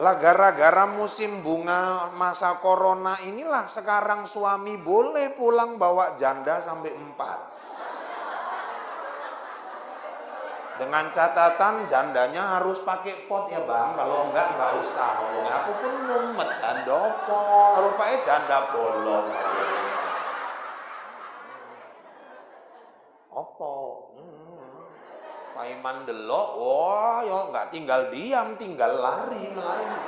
Lah gara-gara musim bunga masa corona inilah sekarang suami boleh pulang bawa janda sampai 4. Dengan catatan jandanya harus pakai pot ya bang, kalau enggak usah. Aku pun mumet janda apa, rupanya janda bolong. Apa? Paiman delok, wah ya enggak tinggal diam, tinggal lari melayu.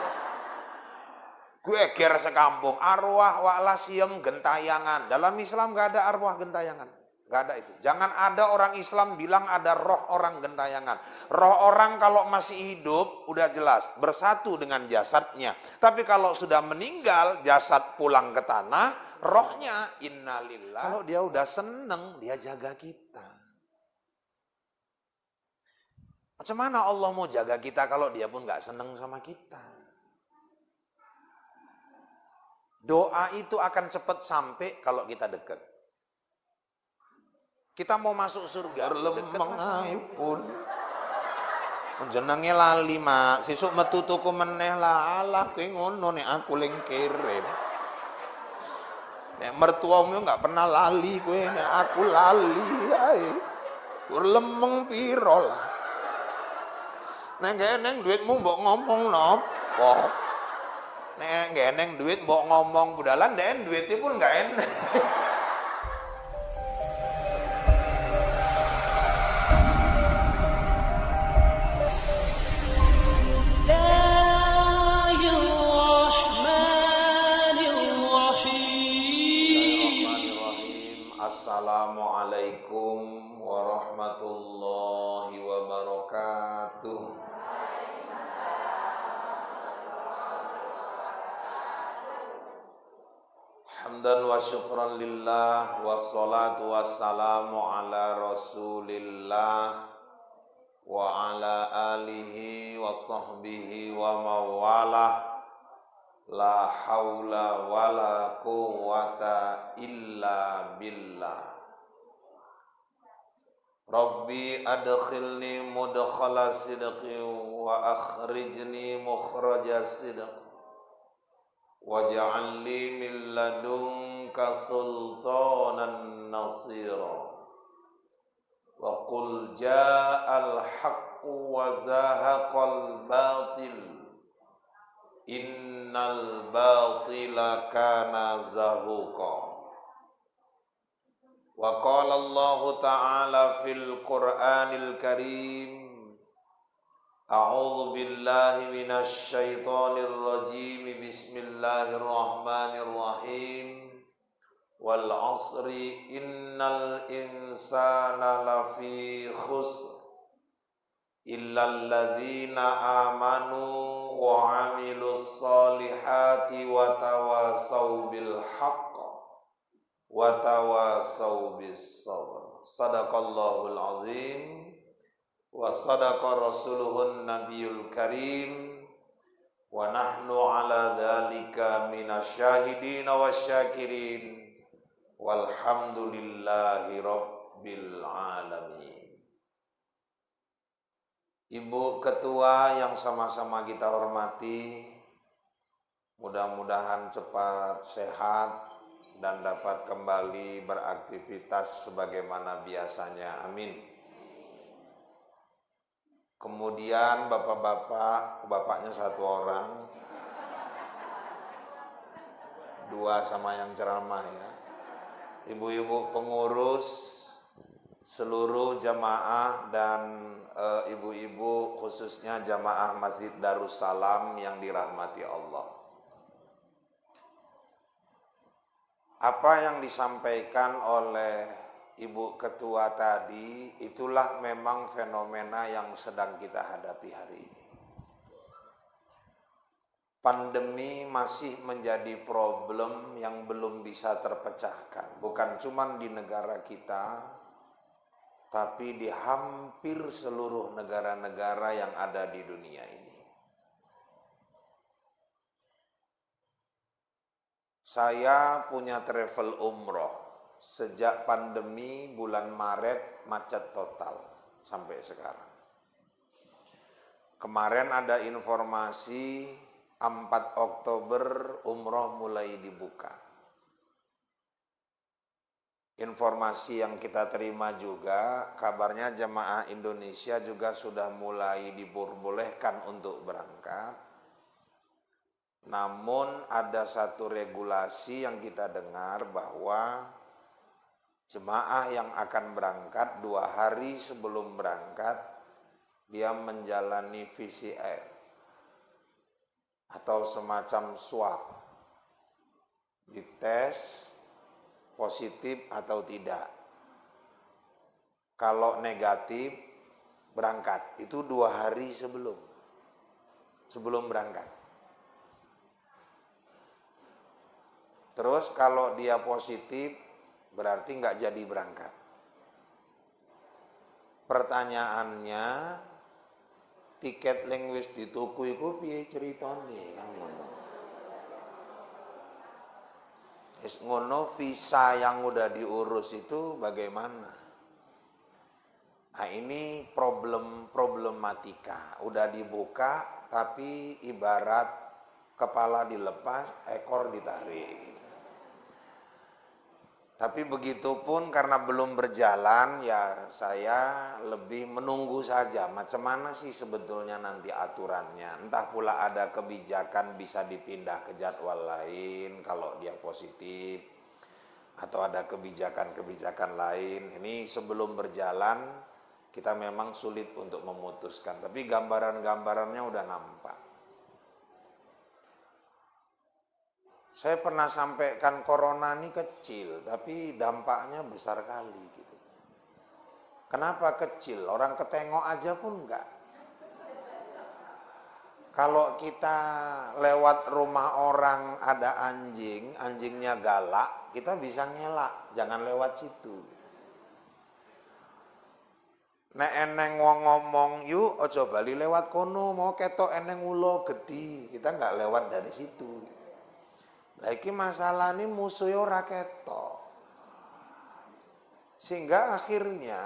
Gue ger sekampung, arwah wa'lasiyem gentayangan. Dalam Islam enggak ada arwah gentayangan. Enggak ada itu. Jangan ada orang Islam bilang ada roh orang gentayangan. Roh orang kalau masih hidup udah jelas bersatu dengan jasadnya. Tapi kalau sudah meninggal, jasad pulang ke tanah, rohnya innalillah. Kalau dia udah seneng, dia jaga kita. Macam mana Allah mau jaga kita kalau dia pun nggak seneng sama kita? Doa itu akan cepat sampai kalau kita dekat. Kita mau masuk surga, lemeng pun. Jenenge lali mak, sesuk metu tuku meneh lah, alah kowe ngono nek aku ling kirim. Nek mertuamu nggak pernah lali kowe, nek aku lali ae. Kur lemeng piro lah. Nek eneng duitmu mbok ngomong nopo? Nek eneng duit mbok ngomong budalan den duitnya pun enggak enak. Assalamualaikum warahmatullahi wabarakatuh. Hamdan wa syukran lillah wassalatu wassalamu ala rasulillah wa ala alihi wa sahbihi wa mawalah. La haula wa la quwwata illa billah. Rabbi adkhilni mudkhala sidqi wa akhrijni mukhraja sidq. Waj'al li min ladunka sultanan nasira. Wa qul ja'al haqqu wa zahaqal batil. Innal batila kana zahuqa. Wa qala Allah ta'ala fil Qur'anil Karim. A'udzu billahi minasy syaithanir rajim. Bismillahirrahmanirrahim. Wal 'asri innal insana lafi khusr illal ladzina amanu wa 'amilus solihati wa tawasaw bil haqq wa tawasaw bis sabr. Shadaqallahul azim wa sadaqa rasuluhun nabiyul karim wa nahnu ala dzalika minasyahidin wasyakirin walhamdulillahi rabbil alamin. Ibu Ketua yang sama-sama kita hormati, mudah-mudahan cepat sehat dan dapat kembali beraktivitas sebagaimana biasanya. Amin. Kemudian bapak-bapak, bapaknya satu orang, dua sama yang ceramah ya. Ibu-ibu pengurus, seluruh jamaah dan ibu-ibu khususnya jamaah Masjid Darussalam yang dirahmati Allah. Apa yang disampaikan oleh Ibu Ketua tadi itulah memang fenomena yang sedang kita hadapi hari ini. Pandemi masih menjadi problem yang belum bisa terpecahkan, bukan cuma di negara kita, tapi di hampir seluruh negara-negara yang ada di dunia ini. Saya punya travel umroh. Sejak pandemi bulan Maret macet total sampai sekarang. Kemarin ada informasi 4 Oktober umroh mulai dibuka. Informasi yang kita terima juga, kabarnya jemaah Indonesia juga sudah mulai diperbolehkan untuk berangkat. Namun ada satu regulasi yang kita dengar bahwa jemaah yang akan berangkat 2 hari sebelum berangkat, dia menjalani PCR atau semacam swab, dites positif atau tidak. Kalau negatif, berangkat. Itu 2 hari sebelum berangkat. Terus kalau dia positif, berarti nggak jadi berangkat. Pertanyaannya, tiket linguis dituku iku piye ceritane kan ngono. Wis ngono, visa yang udah diurus itu bagaimana? Nah, ini problematika. Udah dibuka tapi ibarat kepala dilepas, ekor ditarik gitu. Tapi begitupun karena belum berjalan, ya saya lebih menunggu saja macam mana sih sebetulnya nanti aturannya. Entah pula ada kebijakan bisa dipindah ke jadwal lain kalau dia positif, atau ada kebijakan-kebijakan lain. Ini sebelum berjalan kita memang sulit untuk memutuskan, tapi gambaran-gambarannya udah nampak. Saya pernah sampaikan corona ini kecil, tapi dampaknya besar kali gitu. Kenapa kecil? Orang ketengok aja pun enggak. Kalau kita lewat rumah orang ada anjing, anjingnya galak, kita bisa ngelak, jangan lewat situ. Nek eneng wong ngomong, yuk ojo bali lewat kono, mau ketok eneng ulo gede, kita enggak lewat dari situ. Lagi masalah ini musuhnya ora ketok. Sehingga akhirnya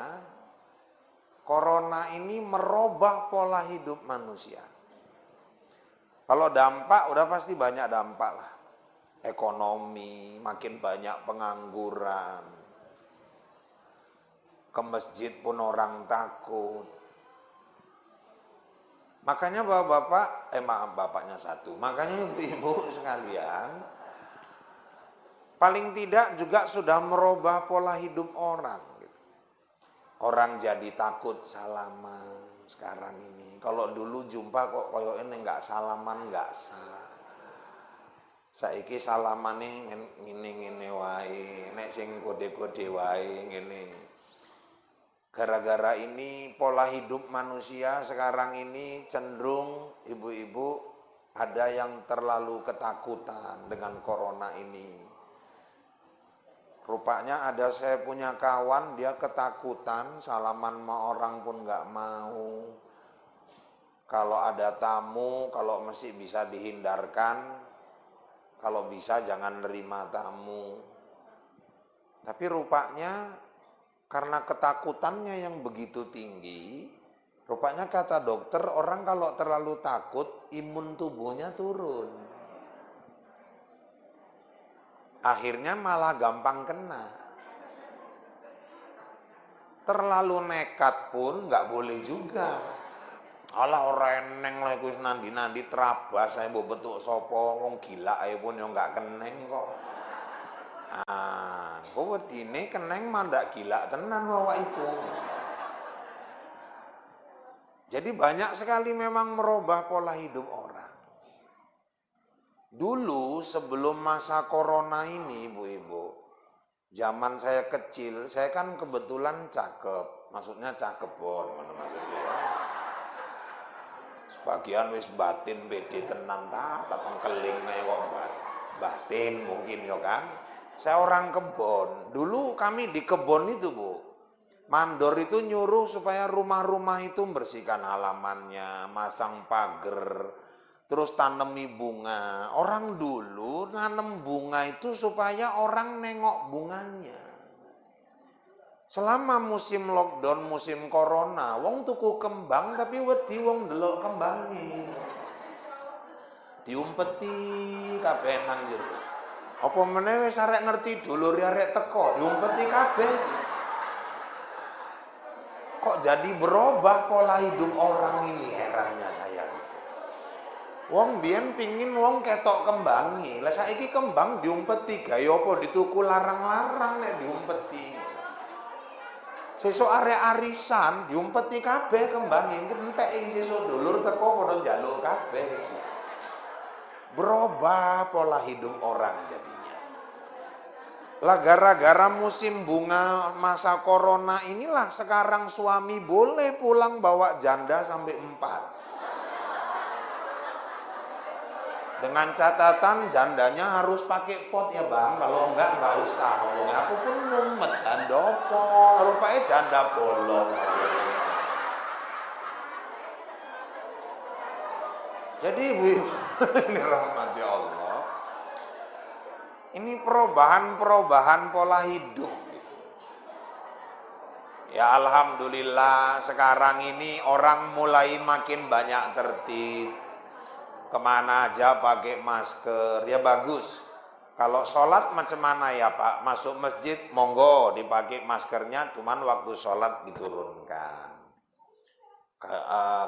corona ini merubah pola hidup manusia. Kalau dampak udah pasti banyak dampak lah. Ekonomi, makin banyak pengangguran. Ke masjid pun orang takut. Makanya bapak-bapak, bapaknya satu. Makanya ibu-ibu sekalian, paling tidak juga sudah merubah pola hidup orang. Orang jadi takut salaman sekarang ini. Kalau dulu jumpa kok koyo ini nggak salaman nggak sah. Saiki salaman ngene wae, nek sing kode-kode wae ngene. Gara-gara ini pola hidup manusia sekarang ini cenderung ibu-ibu ada yang terlalu ketakutan dengan corona ini. Rupanya ada saya punya kawan, dia ketakutan, salaman sama orang pun nggak mau. Kalau ada tamu, kalau masih bisa dihindarkan, kalau bisa jangan nerima tamu. Tapi rupanya karena ketakutannya yang begitu tinggi, rupanya kata dokter, orang kalau terlalu takut, imun tubuhnya turun. Akhirnya malah gampang kena. Terlalu nekat pun nggak boleh juga. Alah orang eneng lah kuwi nandi-nandi terabas saya mbok bentuk sapa wong gila ae pun yo nggak keneng kok. Ah, kok wedine keneng mah ndak gila tenan awak iku. Jadi banyak sekali memang merubah pola hidup orang. Dulu sebelum masa corona ini ibu-ibu, zaman saya kecil, saya kan kebetulan cakep, maksudnya cakepon, mana maksudnya. Sebagian wis batin pede tenan tak pengkeling nek kok batin mungkin yo kan. Saya orang kebon. Dulu kami di kebon itu, Bu. Mandor itu nyuruh supaya rumah-rumah itu bersihkan halamannya, masang pagar, terus tanami bunga. Orang dulu nanam bunga itu supaya orang nengok bunganya. Selama musim lockdown, musim corona, wong tuku kembang tapi wedi wong delok kembange. diumpeti kabeh nang jero. Apa meneh wis arek ngerti dulure arek teko, diumpeti kabeh. Kok jadi berubah pola hidup orang ini, herannya saya. Wong biyen pingin wong ketok kembangi, lah saiki kembang diumpeti gaya apa dituku larang-larang nek diumpeti. Sesuk arek arisan diumpeti kabeh kembange, entek iki sesuk dulur teko padha njaluk kabeh. Berubah pola hidup orang jadinya. Lah gara-gara musim bunga masa corona inilah sekarang suami boleh pulang bawa janda sampai 4. Dengan catatan jandanya harus pakai pot ya bang, kalau enggak usah. Aku pun mumet janda apa, rupanya janda bolong. Jadi ini rahmati Allah. Ini perubahan pola hidup. Ya alhamdulillah sekarang ini orang mulai makin banyak tertib. Kemana aja pakai masker, ya bagus. Kalau sholat macam mana ya Pak? Masuk masjid, monggo dipakai maskernya, cuman waktu sholat diturunkan.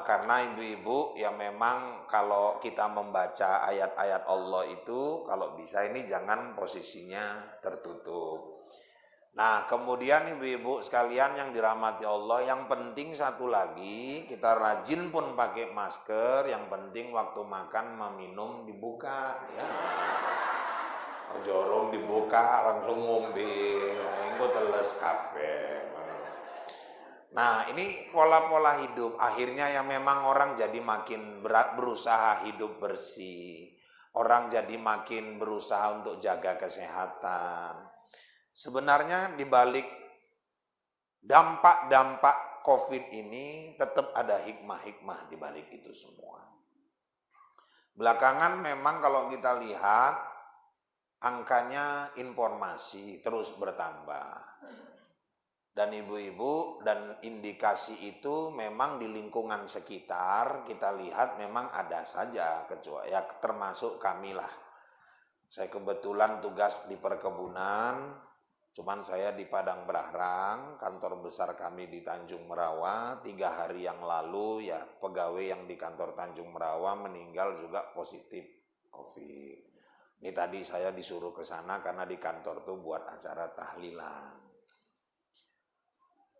Karena ibu-ibu ya memang kalau kita membaca ayat-ayat Allah itu, kalau bisa ini jangan posisinya tertutup. Nah kemudian ibu-ibu sekalian yang dirahmati Allah, yang penting satu lagi, kita rajin pun pakai masker, yang penting waktu makan meminum dibuka ya. Jorong dibuka langsung ngombe, engko teles kabeh. Nah ini pola-pola hidup, akhirnya yang memang orang jadi makin berat berusaha hidup bersih, orang jadi makin berusaha untuk jaga kesehatan. Sebenarnya di balik dampak-dampak COVID ini tetap ada hikmah-hikmah di balik itu semua. Belakangan memang kalau kita lihat angkanya informasi terus bertambah. Dan ibu-ibu dan indikasi itu memang di lingkungan sekitar kita lihat memang ada saja, kecuali ya termasuk kami lah. Saya kebetulan tugas di perkebunan. Cuman saya di Padang Brahrang, kantor besar kami di Tanjung Merawa, 3 hari yang lalu ya pegawai yang di kantor Tanjung Merawa meninggal juga positif COVID. Ini tadi saya disuruh ke sana karena di kantor tuh buat acara tahlilan.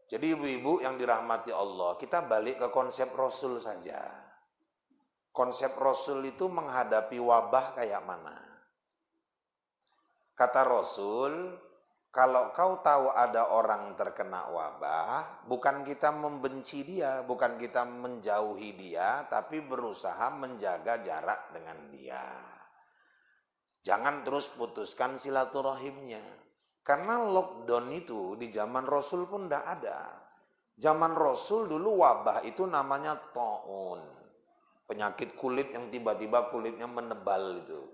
Jadi ibu-ibu yang dirahmati Allah, kita balik ke konsep Rasul saja. Konsep Rasul itu menghadapi wabah kayak mana? Kata Rasul, kalau kau tahu ada orang terkena wabah, bukan kita membenci dia, bukan kita menjauhi dia, tapi berusaha menjaga jarak dengan dia. Jangan terus putuskan silaturahimnya. Karena lockdown itu di zaman Rasul pun tidak ada. Zaman Rasul dulu wabah itu namanya taun. Penyakit kulit yang tiba-tiba kulitnya menebal itu.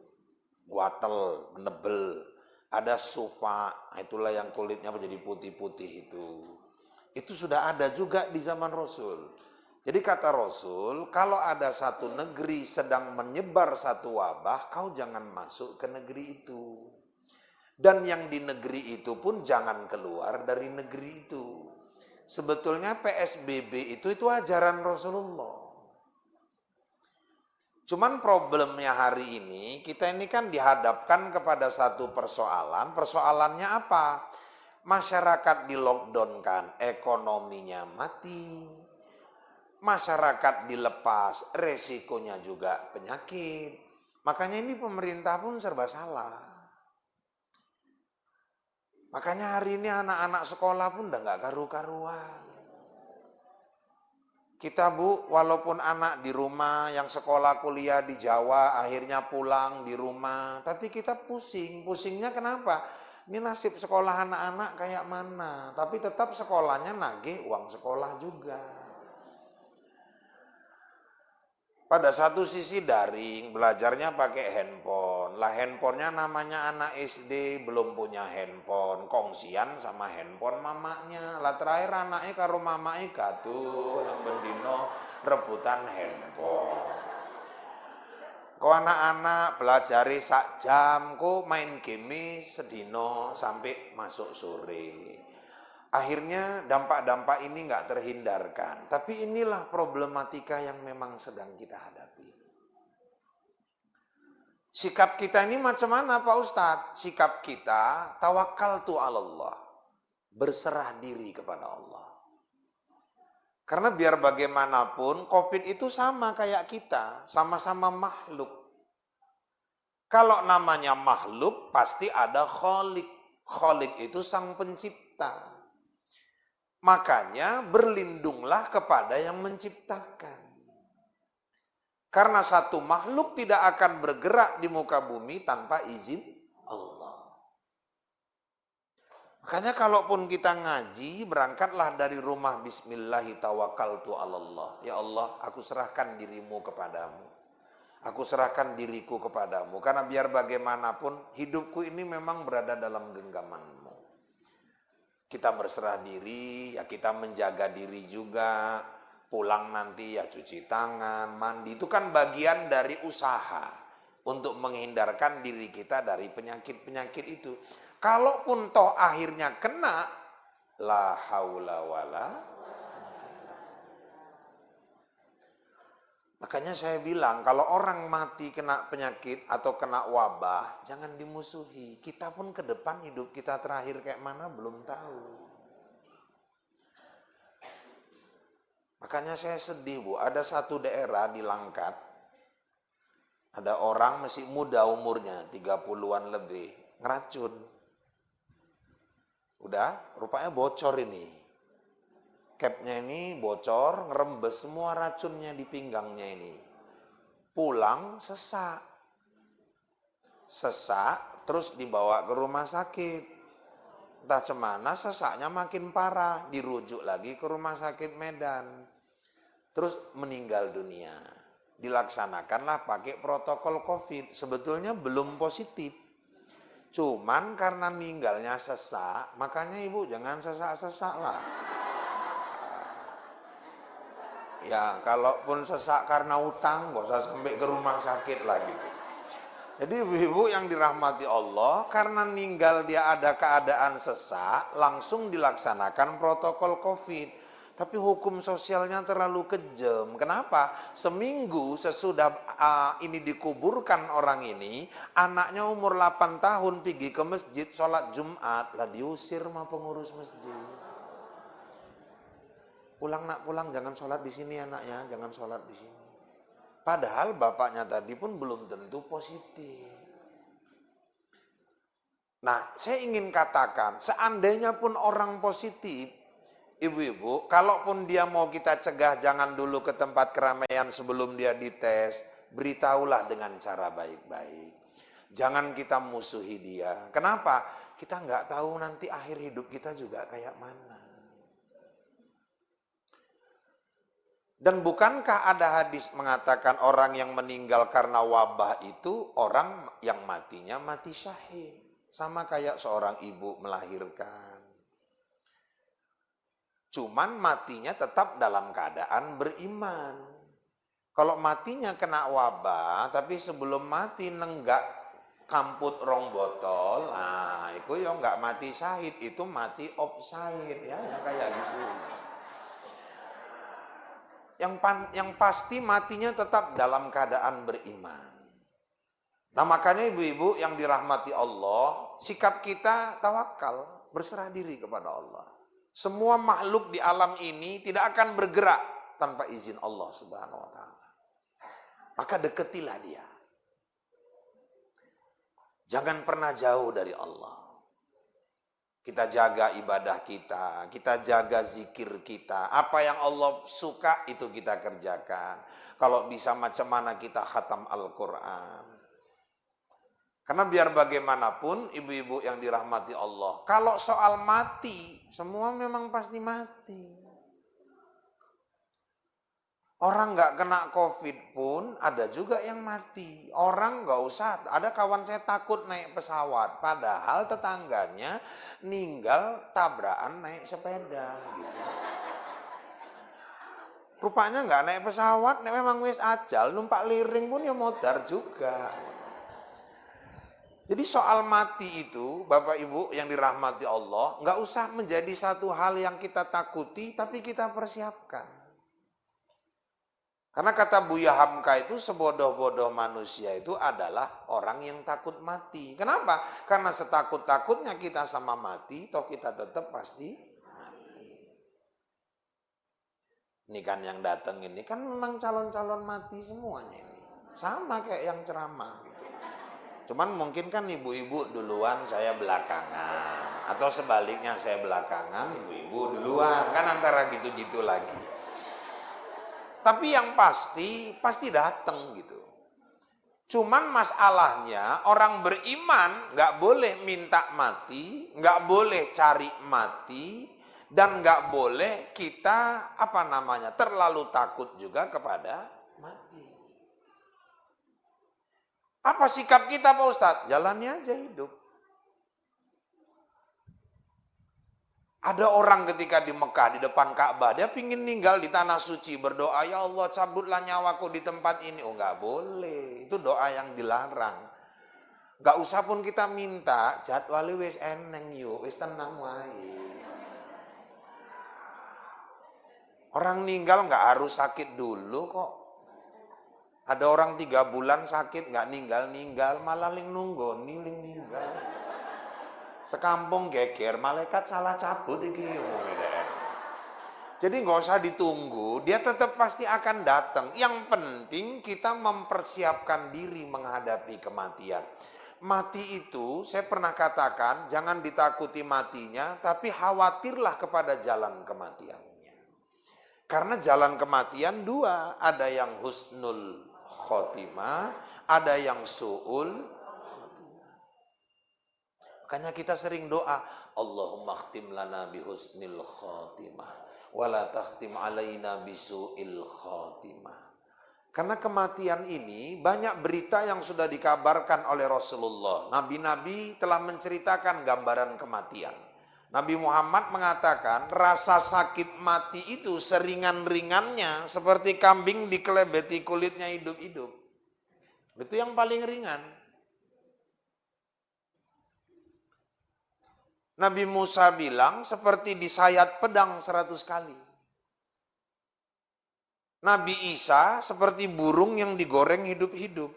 Guatel, menebel. Ada sufa, itulah yang kulitnya menjadi putih-putih itu. Itu sudah ada juga di zaman Rasul. Jadi kata Rasul, kalau ada satu negeri sedang menyebar satu wabah, kau jangan masuk ke negeri itu. Dan yang di negeri itu pun jangan keluar dari negeri itu. Sebetulnya PSBB itu ajaran Rasulullah. Cuman problemnya hari ini, kita ini kan dihadapkan kepada satu persoalan. Persoalannya apa? Masyarakat di lockdown kan, ekonominya mati. Masyarakat dilepas, resikonya juga penyakit. Makanya ini pemerintah pun serba salah. Makanya hari ini anak-anak sekolah pun udah gak karu-karuan. Kita Bu, walaupun anak di rumah yang sekolah kuliah di Jawa akhirnya pulang di rumah, tapi kita pusing. Pusingnya kenapa? Ini nasib sekolah anak-anak kayak mana? Tapi tetap sekolahnya nagih uang sekolah juga. Pada satu sisi daring, belajarnya pakai handphone. Lah handphonenya namanya anak SD, belum punya handphone. Kongsian sama handphone mamanya. Lah terakhir anaknya karo mamanya gaduh, yang bendino rebutan handphone. Kok anak-anak belajari sak jam, kok main game sedino sampai masuk sore. Akhirnya dampak-dampak ini nggak terhindarkan. Tapi inilah problematika yang memang sedang kita hadapi. Sikap kita ini macam mana Pak Ustadz? Sikap kita tawakkaltu 'alallah. Berserah diri kepada Allah. Karena biar bagaimanapun, COVID itu sama kayak kita, sama-sama makhluk. Kalau namanya makhluk, pasti ada kholik. Kholik itu sang pencipta. Makanya berlindunglah kepada yang menciptakan. Karena satu makhluk tidak akan bergerak di muka bumi tanpa izin Allah. Makanya kalaupun kita ngaji, berangkatlah dari rumah bismillahi tawakkaltu 'alallah. Ya Allah, aku serahkan dirimu kepadamu. Aku serahkan diriku kepadamu. Karena biar bagaimanapun, hidupku ini memang berada dalam genggamanmu. Kita berserah diri, ya kita menjaga diri juga. Pulang nanti ya cuci tangan, mandi. Itu kan bagian dari usaha untuk menghindarkan diri kita dari penyakit-penyakit itu. Kalaupun toh akhirnya kena, la haula wala. Makanya saya bilang, kalau orang mati kena penyakit atau kena wabah, jangan dimusuhi. Kita pun ke depan hidup kita terakhir kayak mana belum tahu. Makanya saya sedih Bu, ada satu daerah di Langkat, ada orang masih muda umurnya, 30-an lebih, ngeracun. Udah, rupanya bocor ini. Capnya ini bocor, ngerembes semua racunnya di pinggangnya ini. Pulang sesak. Sesak, terus dibawa ke rumah sakit. Entah cemana, sesaknya makin parah. Dirujuk lagi ke rumah sakit Medan. Terus meninggal dunia. Dilaksanakanlah pakai protokol COVID. Sebetulnya belum positif. Cuman karena meninggalnya sesak, makanya ibu jangan sesak-sesak lah. Ya, kalaupun sesak karena utang, gak usah sampai ke rumah sakit lah gitu. Jadi ibu-ibu yang dirahmati Allah, karena meninggal dia ada keadaan sesak, langsung dilaksanakan protokol COVID. Tapi hukum sosialnya terlalu kejam. Kenapa? Seminggu sesudah ini dikuburkan orang ini, anaknya umur 8 tahun pergi ke masjid, sholat Jumat, lah diusir sama pengurus masjid. Pulang nak, pulang, jangan sholat di sini anaknya, jangan sholat di sini. Padahal bapaknya tadi pun belum tentu positif. Nah, saya ingin katakan, seandainya pun orang positif, ibu-ibu, kalaupun dia mau kita cegah jangan dulu ke tempat keramaian sebelum dia dites, beritahulah dengan cara baik-baik. Jangan kita musuhi dia. Kenapa? Kita nggak tahu nanti akhir hidup kita juga kayak mana. Dan bukankah ada hadis mengatakan orang yang meninggal karena wabah itu orang yang matinya mati syahid. Sama kayak seorang ibu melahirkan. Cuman matinya tetap dalam keadaan beriman. Kalau matinya kena wabah, tapi sebelum mati nenggak kamput rong botol, nah itu ya nggak mati syahid, itu mati offside ya, yang kayak gitu. Yang pasti matinya tetap dalam keadaan beriman. Nah makanya ibu-ibu yang dirahmati Allah, sikap kita tawakal, berserah diri kepada Allah. Semua makhluk di alam ini tidak akan bergerak tanpa izin Allah Subhanahu wa taala. Maka deketilah dia. Jangan pernah jauh dari Allah. Kita jaga ibadah kita jaga zikir kita. Apa yang Allah suka itu kita kerjakan. Kalau bisa macam mana kita khatam Al-Quran. Karena biar bagaimanapun ibu-ibu yang dirahmati Allah, kalau soal mati, semua memang pasti mati. Orang nggak kena COVID pun ada juga yang mati. Orang nggak usah, ada kawan saya takut naik pesawat, padahal tetangganya ninggal tabrakan naik sepeda gitu. Rupanya nggak naik pesawat, nek memang wis ajal, numpak liring pun ya modar juga. Jadi soal mati itu, Bapak Ibu yang dirahmati Allah, nggak usah menjadi satu hal yang kita takuti, tapi kita persiapkan. Karena kata Buya Hamka itu, sebodoh-bodoh manusia itu adalah orang yang takut mati. Kenapa? Karena setakut-takutnya kita sama mati, toh kita tetap pasti mati. Ini kan yang datang ini kan memang calon-calon mati semuanya ini. Sama kayak yang ceramah gitu. Cuman mungkin kan ibu-ibu duluan, saya belakangan. Atau sebaliknya saya belakangan, ibu-ibu duluan. Kan antara gitu-gitu lagi. Tapi yang pasti datang gitu. Cuman masalahnya orang beriman nggak boleh minta mati, nggak boleh cari mati, dan nggak boleh kita terlalu takut juga kepada mati. Apa sikap kita Pak Ustadz? Jalani aja hidup. Ada orang ketika di Mekah, di depan Ka'bah, dia pingin tinggal di tanah suci, berdoa, ya Allah cabutlah nyawaku di tempat ini. Oh nggak boleh, itu doa yang dilarang. Nggak usah pun kita minta, jadwali wis eneng yuk, wis tenang wae. Orang ninggal nggak harus sakit dulu kok. Ada orang 3 bulan sakit, nggak ninggal, malah nunggu, ninggal. Sekampung geger, malaikat salah cabut iki. Jadi nggak usah ditunggu, dia tetap pasti akan datang. Yang penting kita mempersiapkan diri menghadapi kematian. Mati itu, saya pernah katakan, jangan ditakuti matinya, tapi khawatirlah kepada jalan kematiannya. Karena jalan kematian 2, ada yang husnul khotimah, ada yang su'ul. Makanya kita sering doa, Allahumma khtim lana bihusnil khotimah, wala takhtim alaina bisu'il khotimah. Karena kematian ini banyak berita yang sudah dikabarkan oleh Rasulullah. Nabi-nabi telah menceritakan gambaran kematian. Nabi Muhammad mengatakan, rasa sakit mati itu seringan-ringannya seperti kambing dikelebeti kulitnya hidup-hidup. Itu yang paling ringan. Nabi Musa bilang seperti disayat pedang 100 kali. Nabi Isa seperti burung yang digoreng hidup-hidup.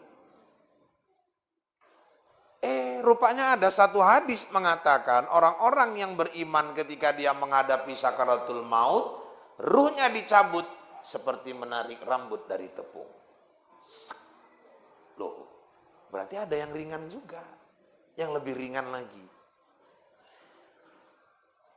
Rupanya ada satu hadis mengatakan orang-orang yang beriman ketika dia menghadapi sakaratul maut, ruhnya dicabut seperti menarik rambut dari tepung. Loh, berarti ada yang ringan juga, yang lebih ringan lagi.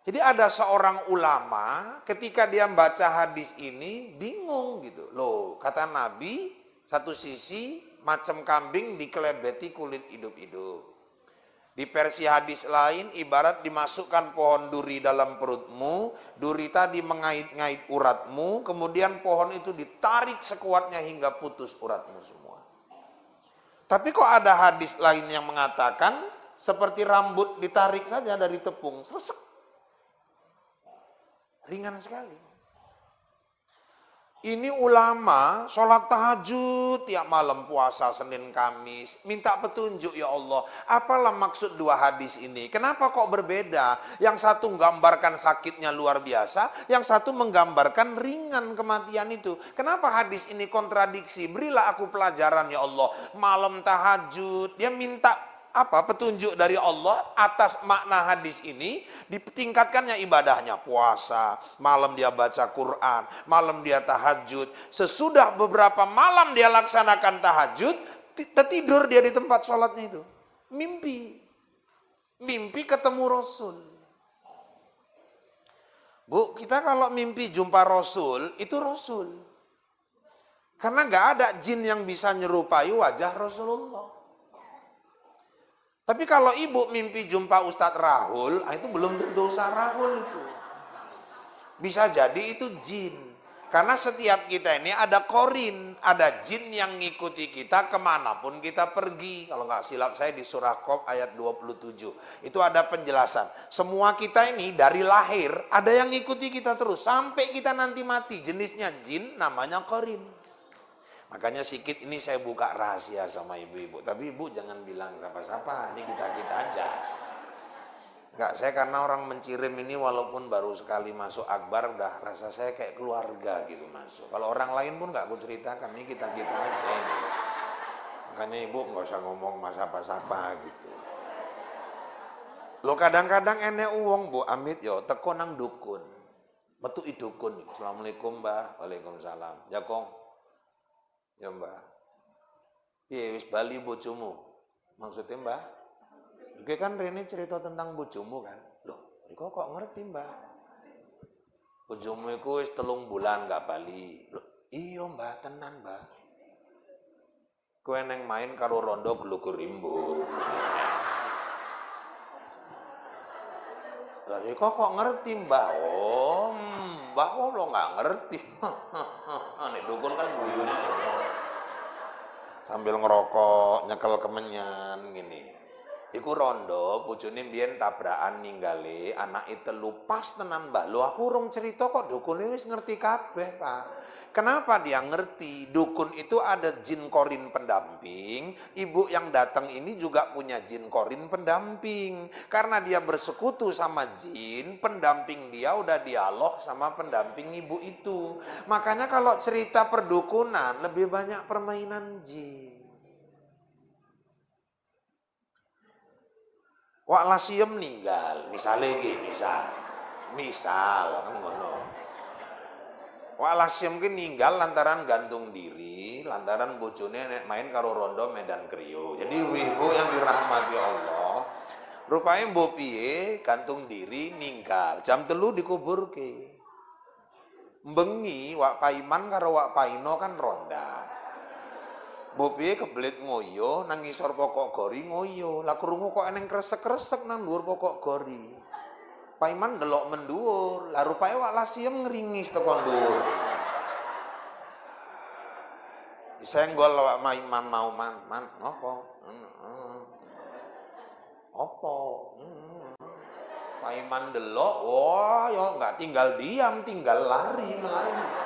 Jadi ada seorang ulama ketika dia baca hadis ini bingung gitu. Loh, kata Nabi, satu sisi macam kambing dikelebeti kulit hidup-hidup. Di versi hadis lain ibarat dimasukkan pohon duri dalam perutmu, duri tadi mengait-ngait uratmu, kemudian pohon itu ditarik sekuatnya hingga putus uratmu semua. Tapi kok ada hadis lain yang mengatakan seperti rambut ditarik saja dari tepung, sesek. Ringan sekali. Ini ulama sholat tahajud tiap malam, puasa Senin Kamis, minta petunjuk ya Allah. Apalah maksud 2 hadis ini? Kenapa kok berbeda? Yang satu menggambarkan sakitnya luar biasa, yang satu menggambarkan ringan kematian itu. Kenapa hadis ini kontradiksi? Berilah aku pelajaran ya Allah. Malam tahajud, dia minta petunjuk dari Allah atas makna hadis ini, ditingkatkannya ibadahnya, puasa, malam dia baca Quran, malam dia tahajud. Sesudah beberapa malam dia laksanakan tahajud, tertidur dia di tempat sholatnya itu. Mimpi ketemu Rasul. Bu, kita kalau mimpi jumpa Rasul, itu Rasul. Karena nggak ada jin yang bisa nyerupai wajah Rasulullah. Tapi kalau ibu mimpi jumpa Ustadz Rahul, itu belum tentu Ustadz Rahul itu. Bisa jadi itu jin. Karena setiap kita ini ada korin, ada jin yang ngikuti kita kemanapun kita pergi. Kalau nggak silap saya di surah Qaf ayat 27. Itu ada penjelasan. Semua kita ini dari lahir ada yang ngikuti kita terus. Sampai kita nanti mati. Jenisnya jin namanya korin. Makanya sikit ini saya buka rahasia sama ibu-ibu. Tapi ibu jangan bilang siapa-siapa. Ini kita-kita aja. Enggak, saya karena orang mencirim ini walaupun baru sekali masuk akbar udah rasa saya kayak keluarga gitu masuk. Kalau orang lain pun enggak aku ceritakan, ini kita-kita aja ini. Makanya ibu enggak usah ngomong siapa-siapa gitu. Lo kadang-kadang enek uang Bu Amit yo teko nang dukun. Metu dukun. Assalamualaikum Mbah. Waalaikumsalam. Ya Kong. Ya Mbah. Piye wis bali bojomu? Maksudnya Mbah? Oke kan Rene cerita tentang bojomu kan. Loh, kok ngerti Mbah? Bojomu iku wis 3 bulan gak bali. Loh, iya Mbah, tenan Mbah. Kowe neng main karo rondo glugur rimbo. Lah kok ngerti Mbah? Oh, Mbah kok lo gak ngerti. Nek dukun kan guyu. Sambil ngerokok, nyekel kemenyan gini. Iku rondo, bojone mbiyen tabrakan ninggale, anake 3 pas tenan Mbah. Lho aku urung cerita kok dukune wis ngerti kabeh, Pak. Kenapa dia ngerti? Dukun itu ada jin korin pendamping, ibu yang datang ini juga punya jin korin pendamping. Karena dia bersekutu sama jin, pendamping dia udah dialog sama pendamping ibu itu. Makanya kalau cerita perdukunan lebih banyak permainan jin. Wak Lasiem meninggal, misalnya misal, ngono. Wak Lasiem ki ninggal lantaran gantung diri, lantaran bojone main karo rondo Medan Krio. Jadi ibu yang dirahmati Allah, rupanya mbok piye gantung diri ninggal. Jam 3 dikuburke. Bengi Wak Paiman karo Wak Paino kan ronda. Bopi kebelit ngoyo nang ngisor pokok gori ngoyo. Lah krungu kok eneng kresek-kresek nang dhuwur pokok gori. Paiman delok mendhuwur. Lah rupae Wak Lasiem ngringis tekan dhuwur. Disenggol Wak Paiman mau man opo? Opo? Paiman delok, wah yo enggak tinggal diam, tinggal lari melayu.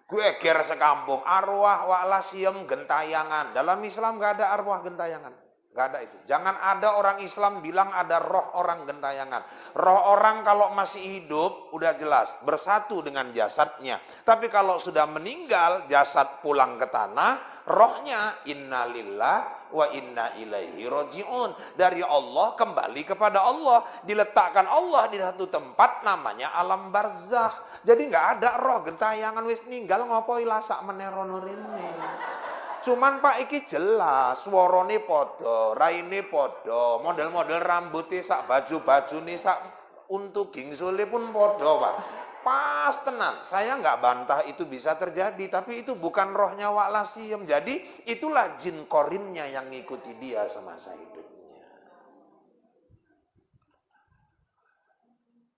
Gue ger sekampung, arwah Wak Lasiem gentayangan. Dalam Islam gak ada arwah gentayangan. Gak ada itu. Jangan ada orang Islam bilang ada roh orang gentayangan. Roh orang kalau masih hidup, udah jelas. Bersatu dengan jasadnya. Tapi kalau sudah meninggal, jasad pulang ke tanah, rohnya innalillah wa inna ilaihi roji'un. Dari Allah kembali kepada Allah. Diletakkan Allah di satu tempat namanya alam barzakh. Jadi nggak ada roh gentayangan wis ninggal ngopoi lasak menerono rene. Cuman Pak iki jelas sworone podo, raine podo, model-model rambutnya sak baju-bajune sak untuk gingsule pun podo Pak. Pas tenan. Saya nggak bantah itu bisa terjadi, tapi itu bukan rohnya Wak Lasiem. Jadi itulah jin korinnya yang ngikuti dia semasa hidupnya.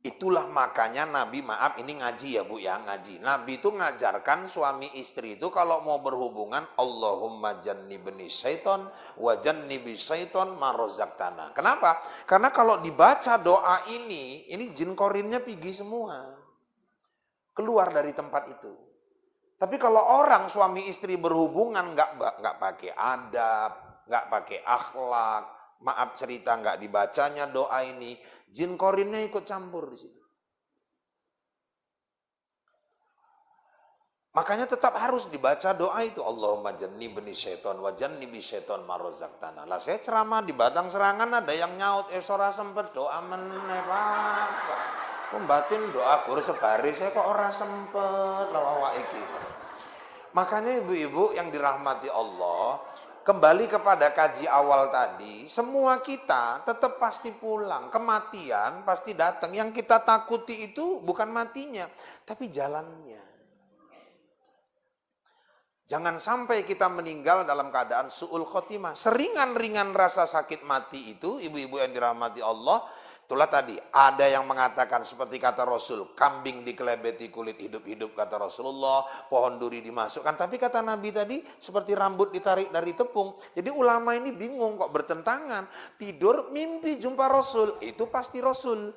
Itulah makanya Nabi, maaf ini ngaji ya Bu ya, ngaji. Nabi itu ngajarkan suami istri itu kalau mau berhubungan, Allahumma jannibni syaiton wa jannibi syaiton ma razaqtana. Kenapa? Karena kalau dibaca doa ini jin korinnya pergi semua. Keluar dari tempat itu. Tapi kalau orang suami istri berhubungan nggak pakai adab, nggak pakai akhlak, maaf cerita nggak dibacanya doa ini, jin korinnya ikut campur di situ. Makanya tetap harus dibaca doa itu. Allahumma jannibni syaiton wa jannibi syaiton ma razaqtana. Lah saya ceramah di Batang Serangan ada yang nyaut, ora sempet doa meneh Pak. Batin doa gur sebari saya kok ora sempet lawak iki. Makanya ibu-ibu yang dirahmati Allah, kembali kepada kaji awal tadi, semua kita tetap pasti pulang. Kematian pasti datang. Yang kita takuti itu bukan matinya, tapi jalannya. Jangan sampai kita meninggal dalam keadaan su'ul khotimah. Seringan-ringan rasa sakit mati itu, ibu-ibu yang dirahmati Allah, Itulah tadi, ada yang mengatakan seperti kata Rasul, kambing dikelebeti kulit hidup-hidup kata Rasulullah, pohon duri dimasukkan. Tapi kata Nabi tadi, seperti rambut ditarik dari tepung. Jadi ulama ini bingung kok bertentangan. Tidur, mimpi, jumpa Rasul. Itu pasti Rasul.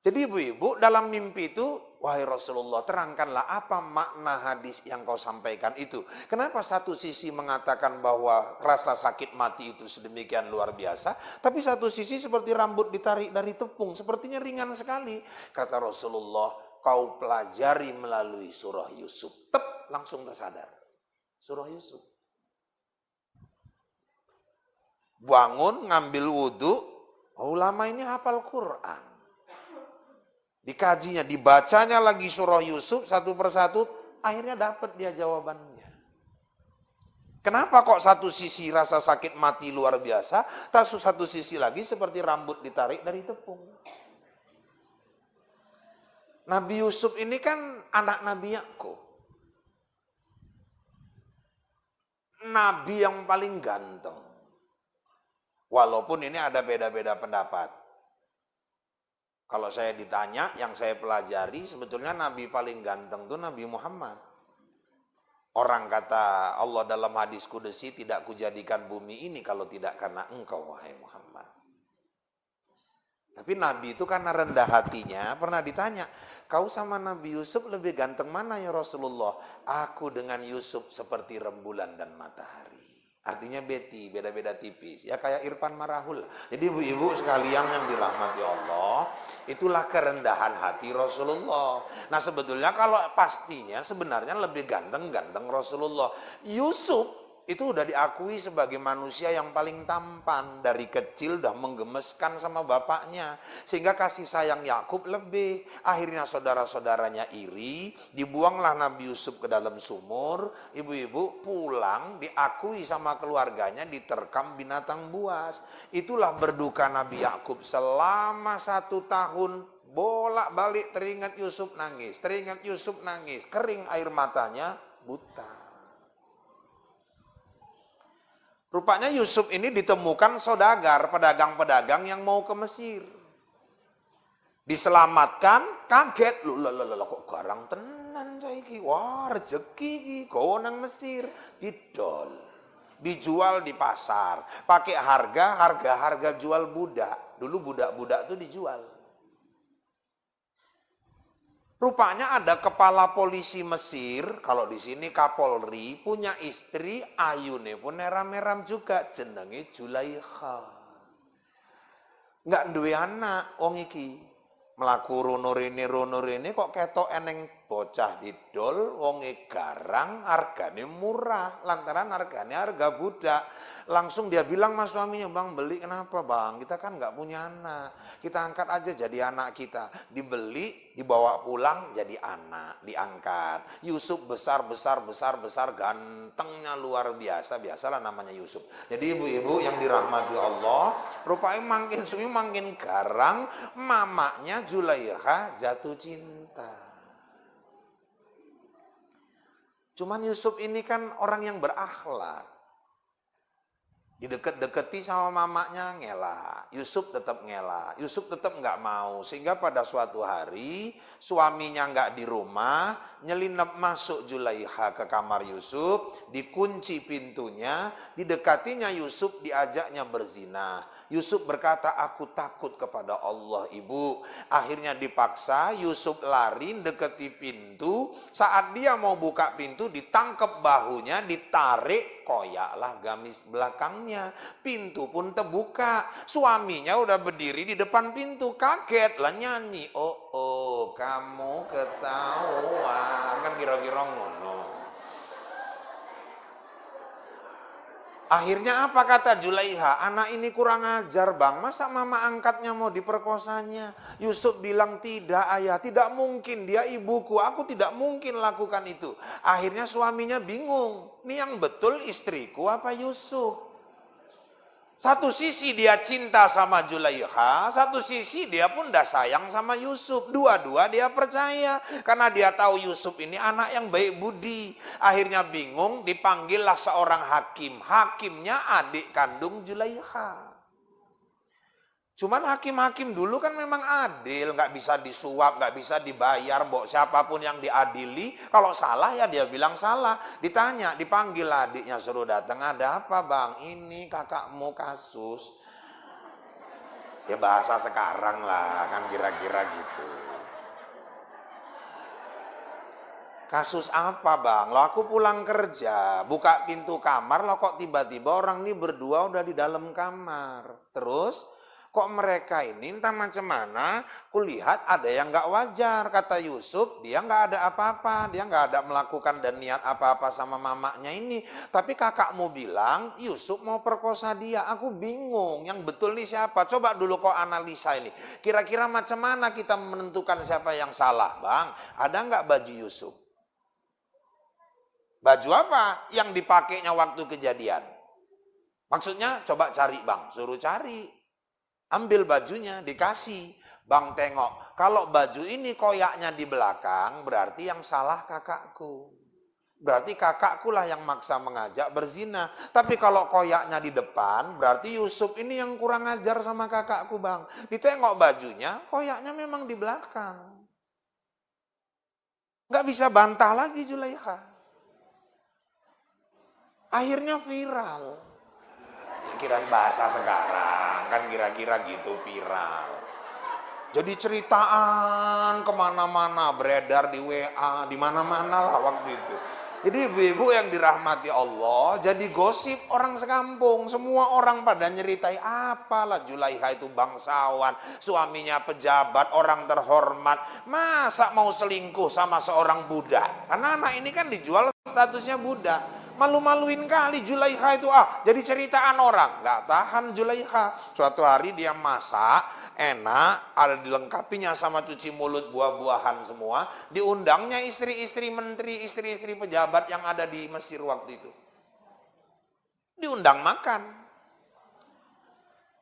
Jadi ibu-ibu dalam mimpi itu, wahai Rasulullah, terangkanlah apa makna hadis yang kau sampaikan itu. Kenapa satu sisi mengatakan bahwa rasa sakit mati itu sedemikian luar biasa, tapi satu sisi seperti rambut ditarik dari tepung, sepertinya ringan sekali. Kata Rasulullah, kau pelajari melalui surah Yusuf. Langsung tersadar. Surah Yusuf. Bangun, ngambil wudhu, ulama ini hafal Quran. Dikajinya, dibacanya lagi surah Yusuf satu persatu, akhirnya dapat dia jawabannya. Kenapa kok satu sisi rasa sakit mati luar biasa, satu sisi lagi seperti rambut ditarik dari tepung. Nabi Yusuf ini kan anak Nabi Yakub. Nabi yang paling ganteng. Walaupun ini ada beda-beda pendapat. Kalau saya ditanya, yang saya pelajari sebetulnya Nabi paling ganteng itu Nabi Muhammad. Orang kata Allah dalam hadis Qudsi, tidak kujadikan bumi ini kalau tidak karena engkau wahai Muhammad. Tapi Nabi itu karena rendah hatinya pernah ditanya, kau sama Nabi Yusuf lebih ganteng mana ya Rasulullah? Aku dengan Yusuf seperti rembulan dan matahari. Artinya beda-beda tipis. Ya kayak Irfan Marahul. Jadi ibu-ibu sekalian yang dirahmati Allah, itulah kerendahan hati Rasulullah. Nah sebetulnya kalau pastinya sebenarnya lebih ganteng Rasulullah. Yusuf itu udah diakui sebagai manusia yang paling tampan. Dari kecil udah menggemeskan sama bapaknya. Sehingga kasih sayang Yakub lebih. Akhirnya saudara-saudaranya iri. Dibuanglah Nabi Yusuf ke dalam sumur. Ibu-ibu pulang diakui sama keluarganya, diterkam binatang buas. Itulah berduka Nabi Yakub selama 1 tahun. Bolak-balik teringat Yusuf nangis. Teringat Yusuf nangis. Kering air matanya, buta. Rupanya Yusuf ini ditemukan saudagar, pedagang-pedagang yang mau ke Mesir. Diselamatkan, kaget. Loh, kok garang tenan saiki. Wah, rezeki iki, gowo nang Mesir. Didol. Dijual di pasar. Pakai harga jual budak. Dulu budak-budak itu dijual. Rupanya ada kepala polisi Mesir, kalau di sini Kapolri, punya istri ayune pun neram-neram juga, jenenge Zulaikha. Enggak duwe anak wong iki. Mlaku rono rene kok ketok eneng bocah didol, wonge garang, hargane murah, lantaran harga budak. Langsung dia bilang sama suaminya, bang beli kenapa bang? Kita kan nggak punya anak, kita angkat aja jadi anak kita. Dibeli, dibawa pulang jadi anak, diangkat. Yusuf besar, gantengnya luar biasa, biasalah namanya Yusuf. Jadi ibu-ibu yang dirahmati Allah, rupanya makin garang, mamanya Zulaikha jatuh cinta. Cuman Yusuf ini kan orang yang berakhlak. Dideket-deketi sama mamanya ngelak. Yusuf tetap ngelak. Yusuf tetap nggak mau. Sehingga pada suatu hari suaminya nggak di rumah, nyelinap masuk Zulaikha ke kamar Yusuf, dikunci pintunya, didekatinya Yusuf, diajaknya berzina. Yusuf berkata, aku takut kepada Allah ibu. Akhirnya dipaksa, Yusuf lari deketi pintu. Saat dia mau buka pintu, ditangkap bahunya, ditarik, koyaklah gamis belakangnya. Pintu pun terbuka. Suaminya udah berdiri di depan pintu, kaget lah nyanyi. Oh, kamu ketahuan. Kan kira-kira ngono. Akhirnya apa kata Zulaikha? Anak ini kurang ajar bang, masa mama angkatnya mau diperkosanya? Yusuf bilang tidak ayah, tidak mungkin, dia ibuku, aku tidak mungkin lakukan itu. Akhirnya suaminya bingung, ini yang betul istriku apa Yusuf? Satu sisi dia cinta sama Zulaikha, satu sisi dia pun dah sayang sama Yusuf. Dua-dua dia percaya, karena dia tahu Yusuf ini anak yang baik budi. Akhirnya bingung, dipanggillah seorang hakim. Hakimnya adik kandung Zulaikha. Cuman hakim-hakim dulu kan memang adil, nggak bisa disuap, nggak bisa dibayar, mbok siapapun yang diadili, kalau salah ya dia bilang salah. Ditanya, dipanggil adiknya suruh datang, ada apa bang? Ini kakakmu kasus. Ya bahasa sekarang lah, kan kira-kira gitu. Kasus apa bang? Lo aku pulang kerja, buka pintu kamar, lo kok tiba-tiba orang ini berdua udah di dalam kamar. Terus kok mereka ini entah macam mana, kulihat ada yang nggak wajar. Kata Yusuf, dia nggak ada apa-apa, dia nggak ada melakukan dan niat apa-apa sama mamanya ini. Tapi kakakmu bilang Yusuf mau perkosa dia. Aku bingung, yang betul nih siapa? Coba dulu kau analisa ini. Kira-kira macam mana kita menentukan siapa yang salah, bang? Ada nggak baju Yusuf? Baju apa yang dipakainya waktu kejadian? Maksudnya coba cari bang, suruh cari. Ambil bajunya, dikasih. Bang tengok, kalau baju ini koyaknya di belakang, berarti yang salah kakakku. Berarti kakakku lah yang maksa mengajak berzina. Tapi kalau koyaknya di depan, berarti Yusuf ini yang kurang ajar sama kakakku bang. Ditengok bajunya, koyaknya memang di belakang. Nggak bisa bantah lagi Zulaikha. Akhirnya viral. Kira bahasa sekarang kan kira-kira gitu viral. Jadi ceritaan kemana-mana, beredar di WA, di mana-mana lah waktu itu. Jadi ibu-ibu yang dirahmati Allah, jadi gosip orang sekampung. Semua orang pada nyeritai, apalah Zulaikha itu bangsawan, suaminya pejabat, orang terhormat. Masa mau selingkuh sama seorang budak? Karena anak ini kan dijual statusnya budak. Malu-maluin kali Zulaikha itu, jadi ceritaan orang. Nggak tahan Zulaikha. Suatu hari dia masak, enak, ada dilengkapinya sama cuci mulut buah-buahan semua. Diundangnya istri-istri menteri, istri-istri pejabat yang ada di Mesir waktu itu. Diundang makan.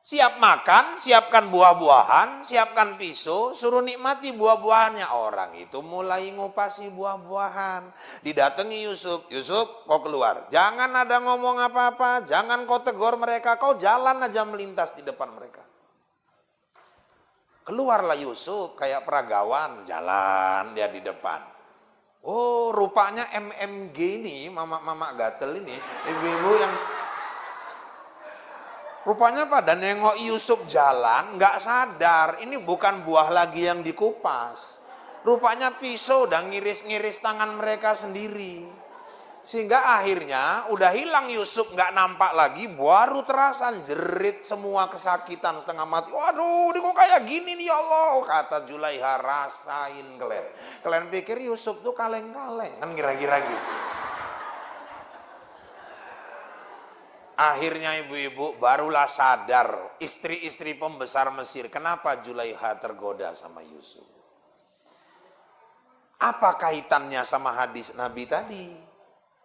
Siap makan, siapkan buah-buahan, siapkan pisau, suruh nikmati buah-buahannya. Orang itu mulai ngupasi buah-buahan. Didatangi Yusuf, Yusuf kau keluar. Jangan ada ngomong apa-apa, jangan kau tegur mereka, kau jalan aja melintas di depan mereka. Keluarlah Yusuf kayak peragawan, jalan dia di depan. Oh rupanya MMG ini, mama gatel ini, ibu-ibu yang... Rupanya pada nengok Yusuf jalan, nggak sadar, ini bukan buah lagi yang dikupas. Rupanya pisau dan ngiris-ngiris tangan mereka sendiri. Sehingga akhirnya udah hilang Yusuf, nggak nampak lagi, baru terasa jerit semua kesakitan setengah mati. Waduh, ini kok kayak gini nih ya Allah, kata Zulaikha, rasain kalian. Kalian pikir Yusuf tuh kaleng-kaleng, kan kira-kira gitu. Akhirnya ibu-ibu barulah sadar, istri-istri pembesar Mesir, kenapa Zulaikha tergoda sama Yusuf. Apa kaitannya sama hadis Nabi tadi?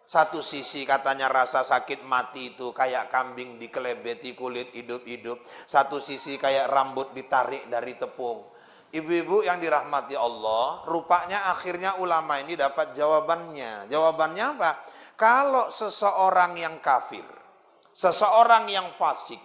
Satu sisi katanya rasa sakit mati itu kayak kambing dikelebeti kulit hidup-hidup. Satu sisi kayak rambut ditarik dari tepung. Ibu-ibu yang dirahmati Allah, rupanya akhirnya ulama ini dapat jawabannya. Jawabannya apa? Kalau seseorang yang kafir, seseorang yang fasik,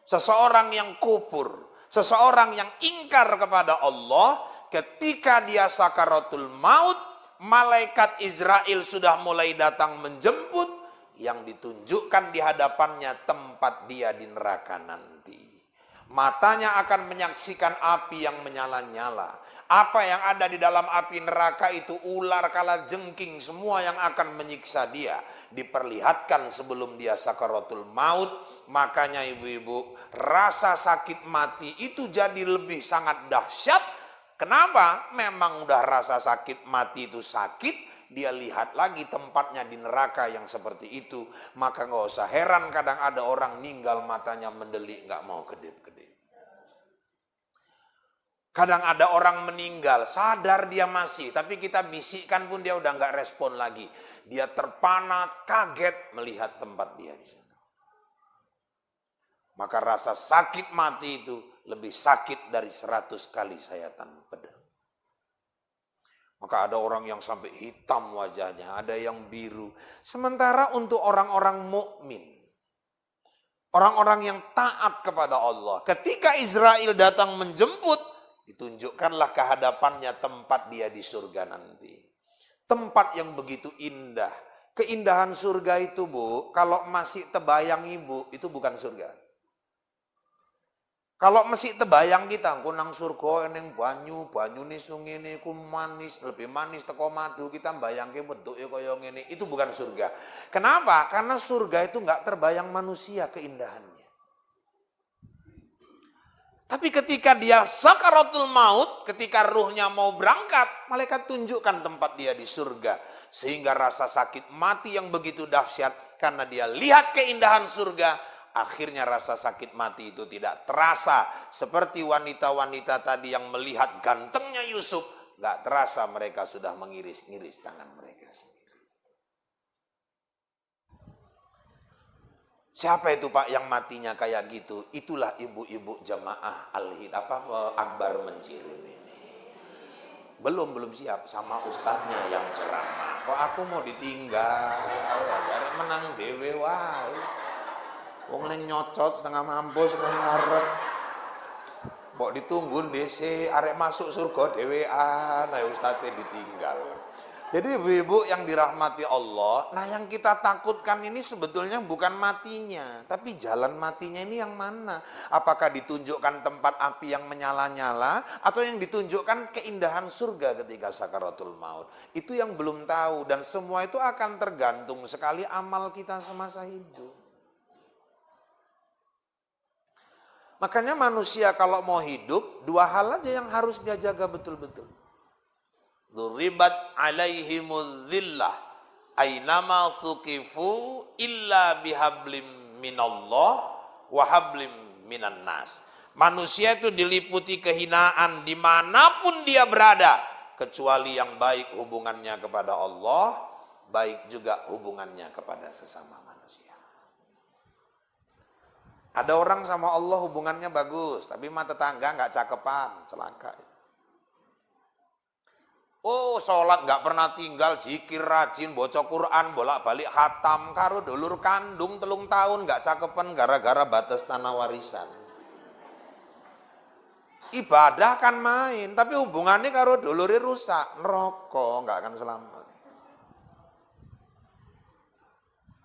seseorang yang kufur, seseorang yang ingkar kepada Allah, ketika dia sakaratul maut, malaikat Israel sudah mulai datang menjemput, yang ditunjukkan di hadapannya tempat dia di neraka nanti. Matanya akan menyaksikan api yang menyala-nyala. Apa yang ada di dalam api neraka itu ular kala jengking semua yang akan menyiksa dia. Diperlihatkan sebelum dia sakaratul maut. Makanya ibu-ibu, rasa sakit mati itu jadi lebih sangat dahsyat. Kenapa? Memang udah rasa sakit mati itu sakit. Dia lihat lagi tempatnya di neraka yang seperti itu. Maka gak usah heran kadang ada orang ninggal matanya mendelik, gak mau kedip-kedip. Kadang ada orang meninggal, sadar dia masih, tapi kita bisikkan pun dia udah gak respon lagi. Dia terpana, kaget melihat tempat dia di sana. Maka rasa sakit mati itu lebih sakit dari 100 kali sayatan pedang. Maka ada orang yang sampai hitam wajahnya, ada yang biru. Sementara untuk orang-orang mukmin, Orang-orang yang taat kepada Allah. Ketika Israel datang menjemput, ditunjukkanlah kehadapannya tempat dia di surga nanti. Tempat yang begitu indah. Keindahan surga itu, Bu, kalau masih terbayang Ibu, itu bukan surga. Kalau masih terbayang kita, kunang surga eneng banyu nih sungai ini ku manis, lebih manis teko madu, kita bayangke bentuknya kaya ngene, itu bukan surga. Kenapa? Karena surga itu enggak terbayang manusia keindahannya. Tapi ketika dia sakaratul maut, ketika ruhnya mau berangkat, malaikat tunjukkan tempat dia di surga. Sehingga rasa sakit mati yang begitu dahsyat, karena dia lihat keindahan surga, akhirnya rasa sakit mati itu tidak terasa. Seperti wanita-wanita tadi yang melihat gantengnya Yusuf, gak terasa mereka sudah mengiris-ngiris tangan mereka sendiri. Siapa itu Pak yang matinya kayak gitu? Itulah ibu-ibu jamaah Akbar Mencirim ini. Belum siap sama ustadznya yang ceramah. Kok aku mau ditinggal? Menang dewe wae. Wong ning nyocot setengah mampus setengah ngarep. Mbok ditunggu DC arek masuk surga dhewean, ayo ustaze ditinggal. Jadi ibu-ibu yang dirahmati Allah, nah yang kita takutkan ini sebetulnya bukan matinya, tapi jalan matinya ini yang mana? Apakah ditunjukkan tempat api yang menyala-nyala atau yang ditunjukkan keindahan surga ketika sakaratul maut? Itu yang belum tahu dan semua itu akan tergantung sekali amal kita semasa hidup. Makanya manusia kalau mau hidup, dua hal aja yang harus dia jaga betul-betul. Duribat alaihimul dhillah ainama thuqifu illa bihablim minallah wa hablim minan nas. Manusia itu diliputi kehinaan dimanapun dia berada, kecuali yang baik hubungannya kepada Allah, baik juga hubungannya kepada sesama manusia. Ada orang sama Allah hubungannya bagus, tapi mata tetangga nggak cakepan, celaka. Oh, sholat nggak pernah tinggal, zikir rajin, baca Quran, bolak-balik khatam, karo dulur kandung 3 tahun nggak cakepan gara-gara batas tanah warisan. Ibadah kan main, tapi hubungannya karo dulurnya rusak, neraka, nggak akan selamat.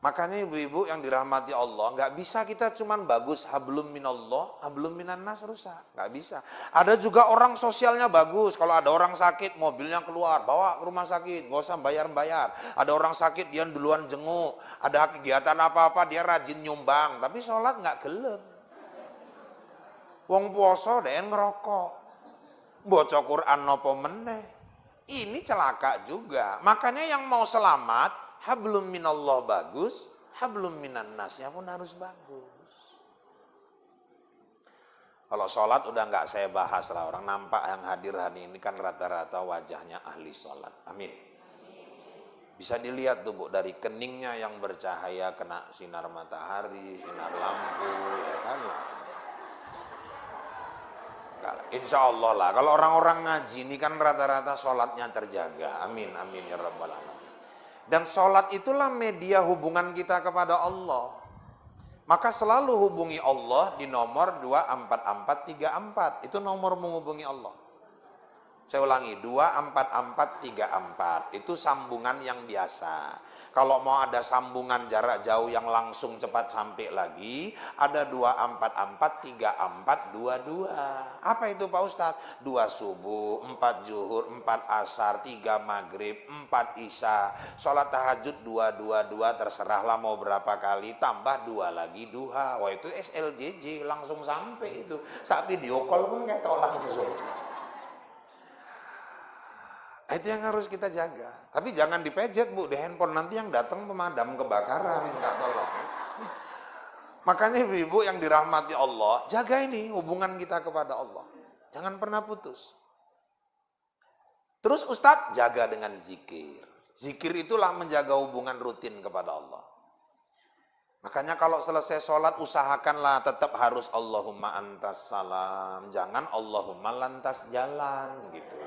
Makanya ibu-ibu yang dirahmati Allah, nggak bisa kita cuman bagus hablum minallah, hablum minan nas rusak, nggak bisa. Ada juga orang sosialnya bagus, kalau ada orang sakit mobilnya keluar, bawa ke rumah sakit, nggak usah bayar-bayar. Ada orang sakit dia duluan jenguk, ada kegiatan apa-apa dia rajin nyumbang, tapi sholat nggak gelem. Wong puasa deh ngerokok, baca Quran nopo meneh, ini celaka juga. Makanya yang mau selamat, hablum minallah bagus, hablum minan nasnya pun harus bagus. Kalau sholat udah nggak saya bahas lah, orang nampak yang hadir hari ini kan rata-rata wajahnya ahli sholat. Amin. Bisa dilihat tuh Bu, dari keningnya yang bercahaya kena sinar matahari, sinar lampu, ya kan. Insya Allah lah, kalau orang-orang ngaji ini kan rata-rata sholatnya terjaga. Amin, amin ya rabbal alamin. Dan sholat itulah media hubungan kita kepada Allah. Maka selalu hubungi Allah di nomor 24434. Itu nomor menghubungi Allah. Saya ulangi, 24434. Itu sambungan yang biasa. Kalau mau ada sambungan jarak jauh yang langsung cepat sampai lagi, ada 2443422. Apa itu Pak Ustadz? 2 subuh, 4 zuhur, 4 asar, 3 maghrib, 4 isya. Sholat tahajud 222, terserahlah mau berapa kali, tambah 2 lagi duha. Wah itu SLJJ, langsung sampai itu. Saat video call pun kayak langsung. Itu yang harus kita jaga. Tapi jangan dipejet Bu di handphone, nanti yang datang pemadam kebakaran, minta tolong. Makanya ibu-ibu yang dirahmati Allah, jaga ini hubungan kita kepada Allah. Jangan pernah putus. Terus Ustadz, jaga dengan zikir. Zikir itulah menjaga hubungan rutin kepada Allah. Makanya kalau selesai sholat, usahakanlah tetap harus Allahumma antas salam. Jangan Allahumma lantas jalan gitu.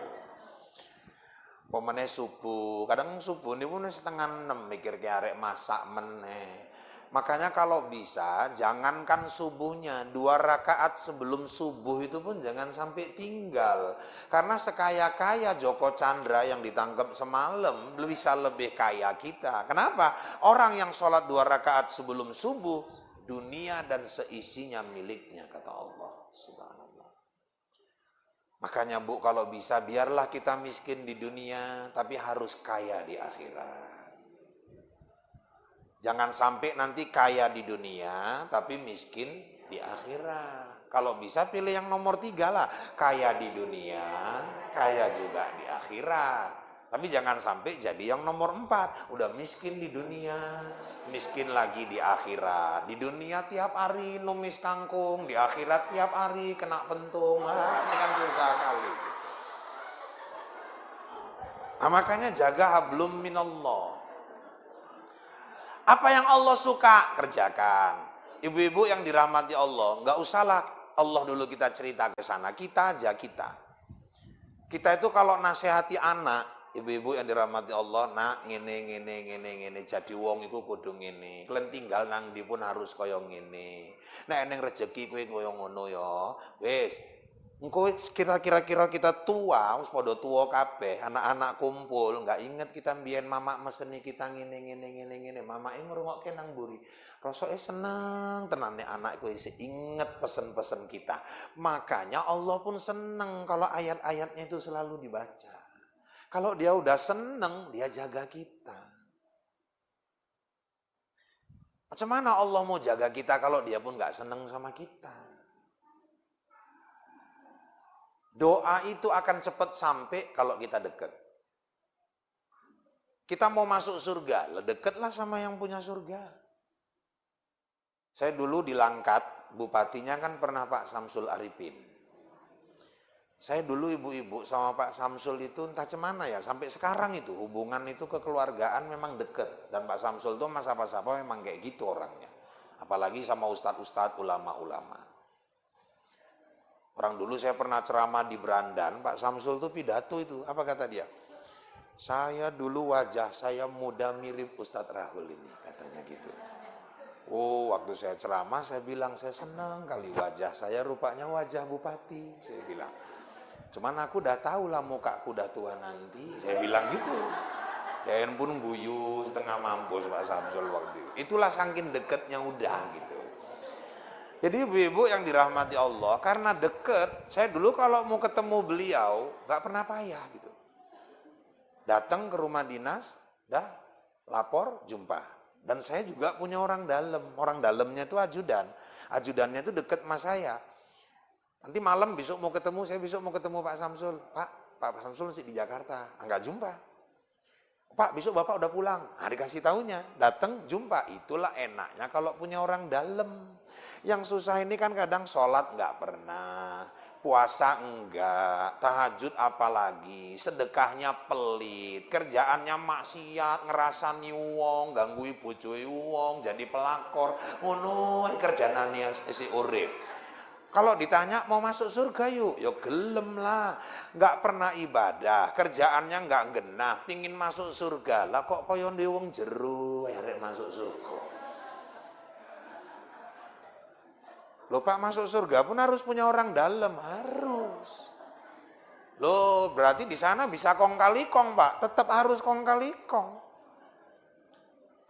Pemene subuh, kadang subuh ini pun 5:30 mikir ke arek masak meneh. Makanya kalau bisa, jangankan subuhnya, 2 rakaat sebelum subuh itu pun jangan sampai tinggal. Karena sekaya-kaya Joko Chandra yang ditangkap semalam, bisa lebih kaya kita. Kenapa? Orang yang sholat 2 rakaat sebelum subuh, dunia dan seisinya miliknya, kata Allah. Subhanallah. Makanya Bu, kalau bisa, biarlah kita miskin di dunia, tapi harus kaya di akhirat. Jangan sampai nanti kaya di dunia, tapi miskin di akhirat. Kalau bisa pilih yang nomor 3 lah. Kaya di dunia, kaya juga di akhirat. Tapi jangan sampai jadi yang nomor 4. Udah miskin di dunia, miskin lagi di akhirat. Di dunia tiap hari numis kangkung, di akhirat tiap hari kena pentung. Ini kan susah kali. Nah, makanya jaga hablum minallah. Apa yang Allah suka, kerjakan. Ibu-ibu yang dirahmati Allah, nggak usahlah Allah dulu kita cerita ke sana. Kita aja kita. Kita itu kalau nasihati anak, ibu-ibu yang dirahmati Allah, nak ngene, jadi wong iku kudu ngene. Kalian tinggal nang ndi pun harus kaya ngene. Nek eneng rezeki kowe kaya ngono ya. Wis, engko kira-kira kita tua, wis padha tua kabeh, anak-anak kumpul, enggak inget kita mbiyen mamak meseni kita ngene. Mamake ngrungokke nang mburi. Rasake seneng tenan nek anak kowe isih inget pesen-pesen kita. Makanya Allah pun seneng kalau ayat-ayatnya itu selalu dibaca. Kalau dia udah seneng, dia jaga kita. Macam mana Allah mau jaga kita kalau dia pun enggak seneng sama kita? Doa itu akan cepat sampai kalau kita dekat. Kita mau masuk surga, dekatlah sama yang punya surga. Saya dulu di Langkat, bupatinya kan pernah Pak Samsul Arifin. Saya dulu ibu-ibu sama Pak Samsul itu entah cemana ya, sampai sekarang itu hubungan itu kekeluargaan memang dekat. Dan Pak Samsul itu mas apa-apa memang kayak gitu orangnya. Apalagi sama ustadz-ustadz, ulama-ulama. Orang dulu saya pernah ceramah di Brandan, Pak Samsul tuh pidato itu, apa kata dia? Saya dulu wajah saya muda mirip Ustadz Rahul ini, katanya gitu. Oh, waktu saya ceramah saya bilang saya senang kali wajah saya rupanya wajah bupati, saya bilang. Cuman aku udah tahu lah mukaku udah tua nanti, saya bilang gitu. Dan pun guyu setengah mampus Pak Samsul waktu itu. Itulah saking deketnya udah gitu. Jadi ibu-ibu yang dirahmati Allah, karena deket, saya dulu kalau mau ketemu beliau, nggak pernah payah gitu. Datang ke rumah dinas, dah lapor, jumpa. Dan saya juga punya orang dalamnya itu ajudan. Ajudannya itu deket sama saya. Nanti malam besok mau ketemu, saya besok mau ketemu Pak Samsul. Pak Samsul masih di Jakarta, nggak jumpa. Pak, besok Bapak udah pulang. Nah, dikasih tahunya, datang jumpa. Itulah enaknya kalau punya orang dalam. Yang susah ini kan kadang sholat nggak pernah, puasa enggak, tahajud apalagi, sedekahnya pelit, kerjaannya maksiat, ngerasani wong, ganggu bojoe wong, jadi pelakor, ngono kerjaannya isi urip. Kalau ditanya mau masuk surga yuk, ya gelem lah. Nggak pernah ibadah, kerjaannya nggak genah, pingin masuk surga lah kok koyo wong jero, arek masuk surga. Loh Pak, masuk surga pun harus punya orang dalam, harus. Loh berarti di sana bisa kong kali kong Pak, tetap harus kong kali kong.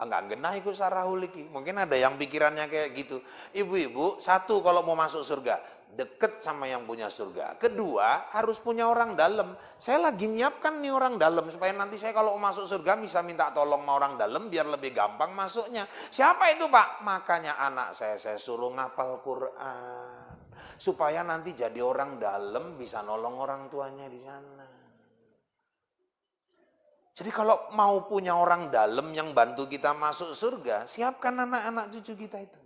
Enggak genah ikut sarahul iki. Mungkin ada yang pikirannya kayak gitu. Ibu-ibu, satu kalau mau masuk surga, deket sama yang punya surga. Kedua, harus punya orang dalam. Saya lagi nyiapkan nih orang dalam supaya nanti saya kalau mau masuk surga bisa minta tolong sama orang dalam biar lebih gampang masuknya. Siapa itu Pak? Makanya anak saya suruh ngapal Quran. Supaya nanti jadi orang dalam bisa nolong orang tuanya di sana. Jadi kalau mau punya orang dalam yang bantu kita masuk surga, siapkan anak-anak cucu kita itu.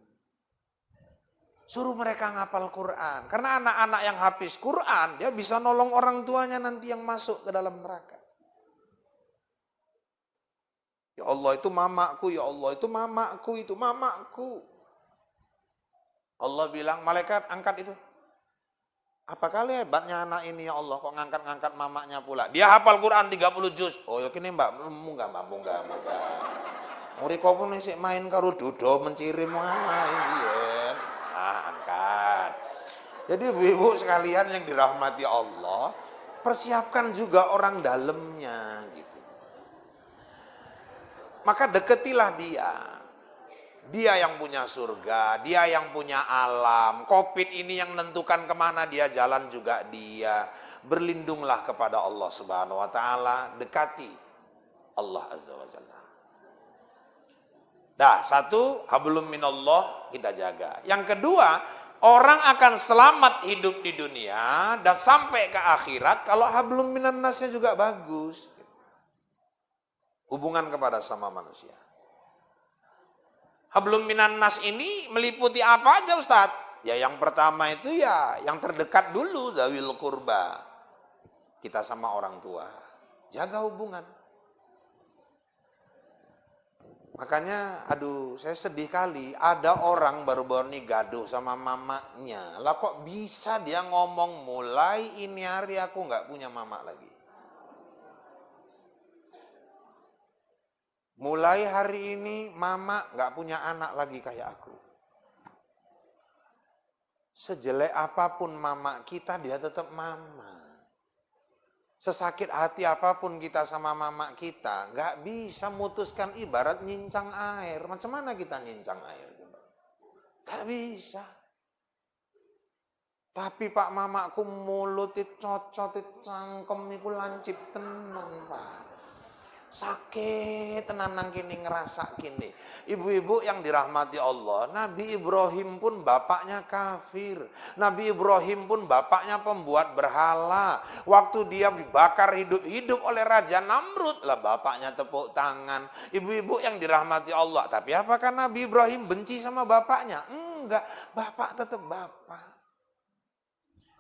Suruh mereka ngapal Quran. Karena anak-anak yang habis Quran, dia bisa nolong orang tuanya nanti yang masuk ke dalam neraka. Ya Allah itu mamaku, ya Allah itu mamaku, itu mamaku. Allah bilang, malaikat angkat itu. Apa kali hebatnya anak ini ya Allah, kok ngangkat-ngangkat mamaknya pula. Dia hafal Quran 30 juz. Oh ya kini mbak, munggah. Mriko pun isih main karo dodo mencirim wae biyen. Nah, kan. Jadi ibu-ibu sekalian yang dirahmati Allah, persiapkan juga orang dalamnya gitu. Maka deketilah dia. Dia yang punya surga, dia yang punya alam. Covid ini yang menentukan kemana dia jalan juga dia. Berlindunglah kepada Allah Subhanahu wa taala, dekati Allah Azza wa Jalla. Dah, satu, hablum minallah kita jaga. Yang kedua, orang akan selamat hidup di dunia dan sampai ke akhirat kalau hablum minan nasnya juga bagus. Hubungan kepada sama manusia. Hablum minan nas ini meliputi apa aja Ustaz? Ya yang pertama itu ya yang terdekat dulu, zawil kurba. Kita sama orang tua. Jaga hubungan. Makanya aduh saya sedih kali ada orang baru-baru ini gaduh sama mamanya. Lah kok bisa dia ngomong mulai ini hari aku nggak punya mama lagi. Mulai hari ini mama gak punya anak lagi kayak aku. Sejelek apapun mama kita, dia tetap mama. Sesakit hati apapun kita sama mama kita, gak bisa mutuskan ibarat nyincang air. Macam mana kita nyincang air? Gak bisa. Tapi pak mamaku mulut itu cocot itu cangkem niku lancip tenan pak. Sakit tenan nang kini ngerasa kini. Ibu-ibu yang dirahmati Allah, Nabi Ibrahim pun bapaknya kafir. Nabi Ibrahim pun bapaknya pembuat berhala. Waktu dia dibakar hidup-hidup oleh Raja Namrud, lah bapaknya tepuk tangan. Ibu-ibu yang dirahmati Allah, tapi apakah Nabi Ibrahim benci sama bapaknya? Enggak, bapak tetap bapak.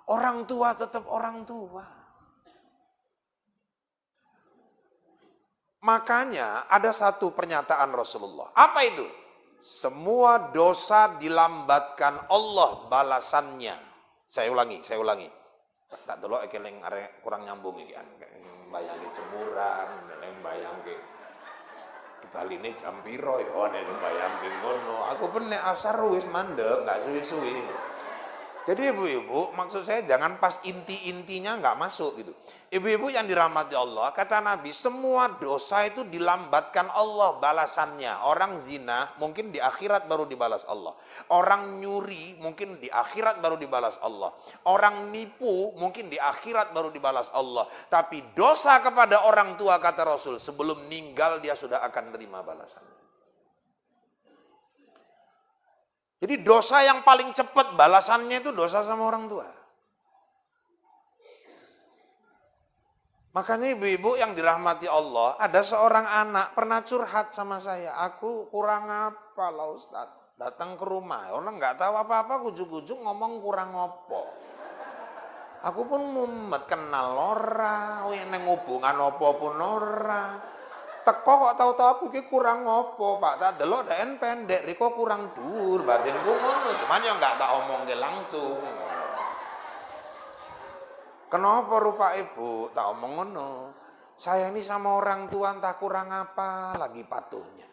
Orang tua tetap orang tua. Makanya ada satu pernyataan Rasulullah. Apa itu? Semua dosa dilambatkan Allah balasannya. Saya ulangi. Tak delok ekeleng kurang nyambung iki kan. Bayangi jemuran, bayangke baline jam piro ya nek bayangke ngono. Aku pun nek asar wis mandek, enggak suwi-suwi. Jadi ibu-ibu, maksud saya jangan pas inti-intinya nggak masuk gitu. Ibu-ibu yang dirahmati Allah, kata Nabi, semua dosa itu dilambatkan Allah balasannya. Orang zina mungkin di akhirat baru dibalas Allah. Orang nyuri mungkin di akhirat baru dibalas Allah. Orang nipu mungkin di akhirat baru dibalas Allah. Tapi dosa kepada orang tua kata Rasul, sebelum meninggal dia sudah akan menerima balasannya. Jadi dosa yang paling cepat balasannya itu dosa sama orang tua. Makanya ibu-ibu yang dirahmati Allah, ada seorang anak pernah curhat sama saya. Aku kurang apa lah Ustaz. Datang ke rumah, orang nggak tahu apa-apa, ujuk-ujuk ngomong kurang apa. Aku pun mumet kenal ora, neng hubungan apa pun ora. Teko kok tahu-tahu aku ki kurang ngopo Pak, tak delok daen pendek, riko kurang dhuwur, batinku ngono, cuman ya enggak tak omongke langsung. Kenapa rupa ibu? Tak omong ngono. Saya ini sama orang tua entah kurang apa lagi patuhnya.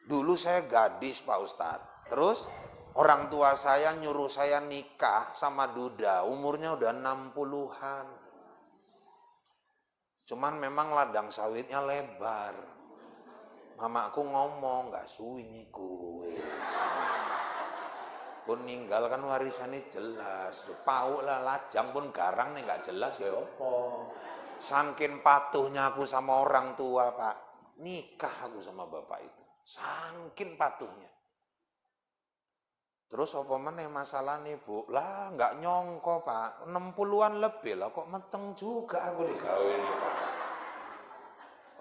Dulu saya gadis Pak Ustadz, terus orang tua saya nyuruh saya nikah sama duda, umurnya udah 60-an. Cuman memang ladang sawitnya lebar. Mamaku ngomong, gak suwi niku. Pun ninggal kan warisannya jelas. Pau lah lajang pun garang nih gak jelas ya apa. Saking patuhnya aku sama orang tua Pak. Nikah aku sama bapak itu. Saking patuhnya. Terus apa meneh masalah nih Bu? Lah nggak nyongko Pak, 60-an lebih lah kok meteng juga aku digawe ini Pak.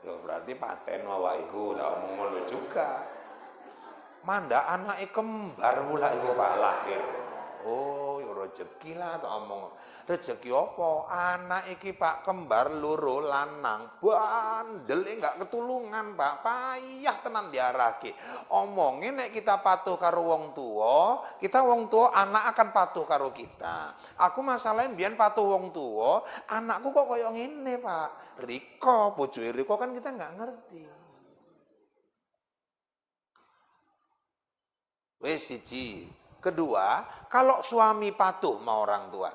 Ya berarti paten awakku tak omong ngono juga. Manda anake kembar pula iku Pak lahir. Oh, ya rezeki lah tak omong. Rezeki apa? Anak iki Pak kembar loro lanang. Bandel enggak ketulungan Pak. Payah tenan diarahke. Omongin nek kita patuh karo wong tua, kita wong tua anak akan patuh karo kita. Aku masalahin biyen patuh wong tua, anakku kok koyo ngene Pak. Riko, bojoe Riko kan kita enggak ngerti. Wes siji. Kedua, kalau suami patuh sama orang tua,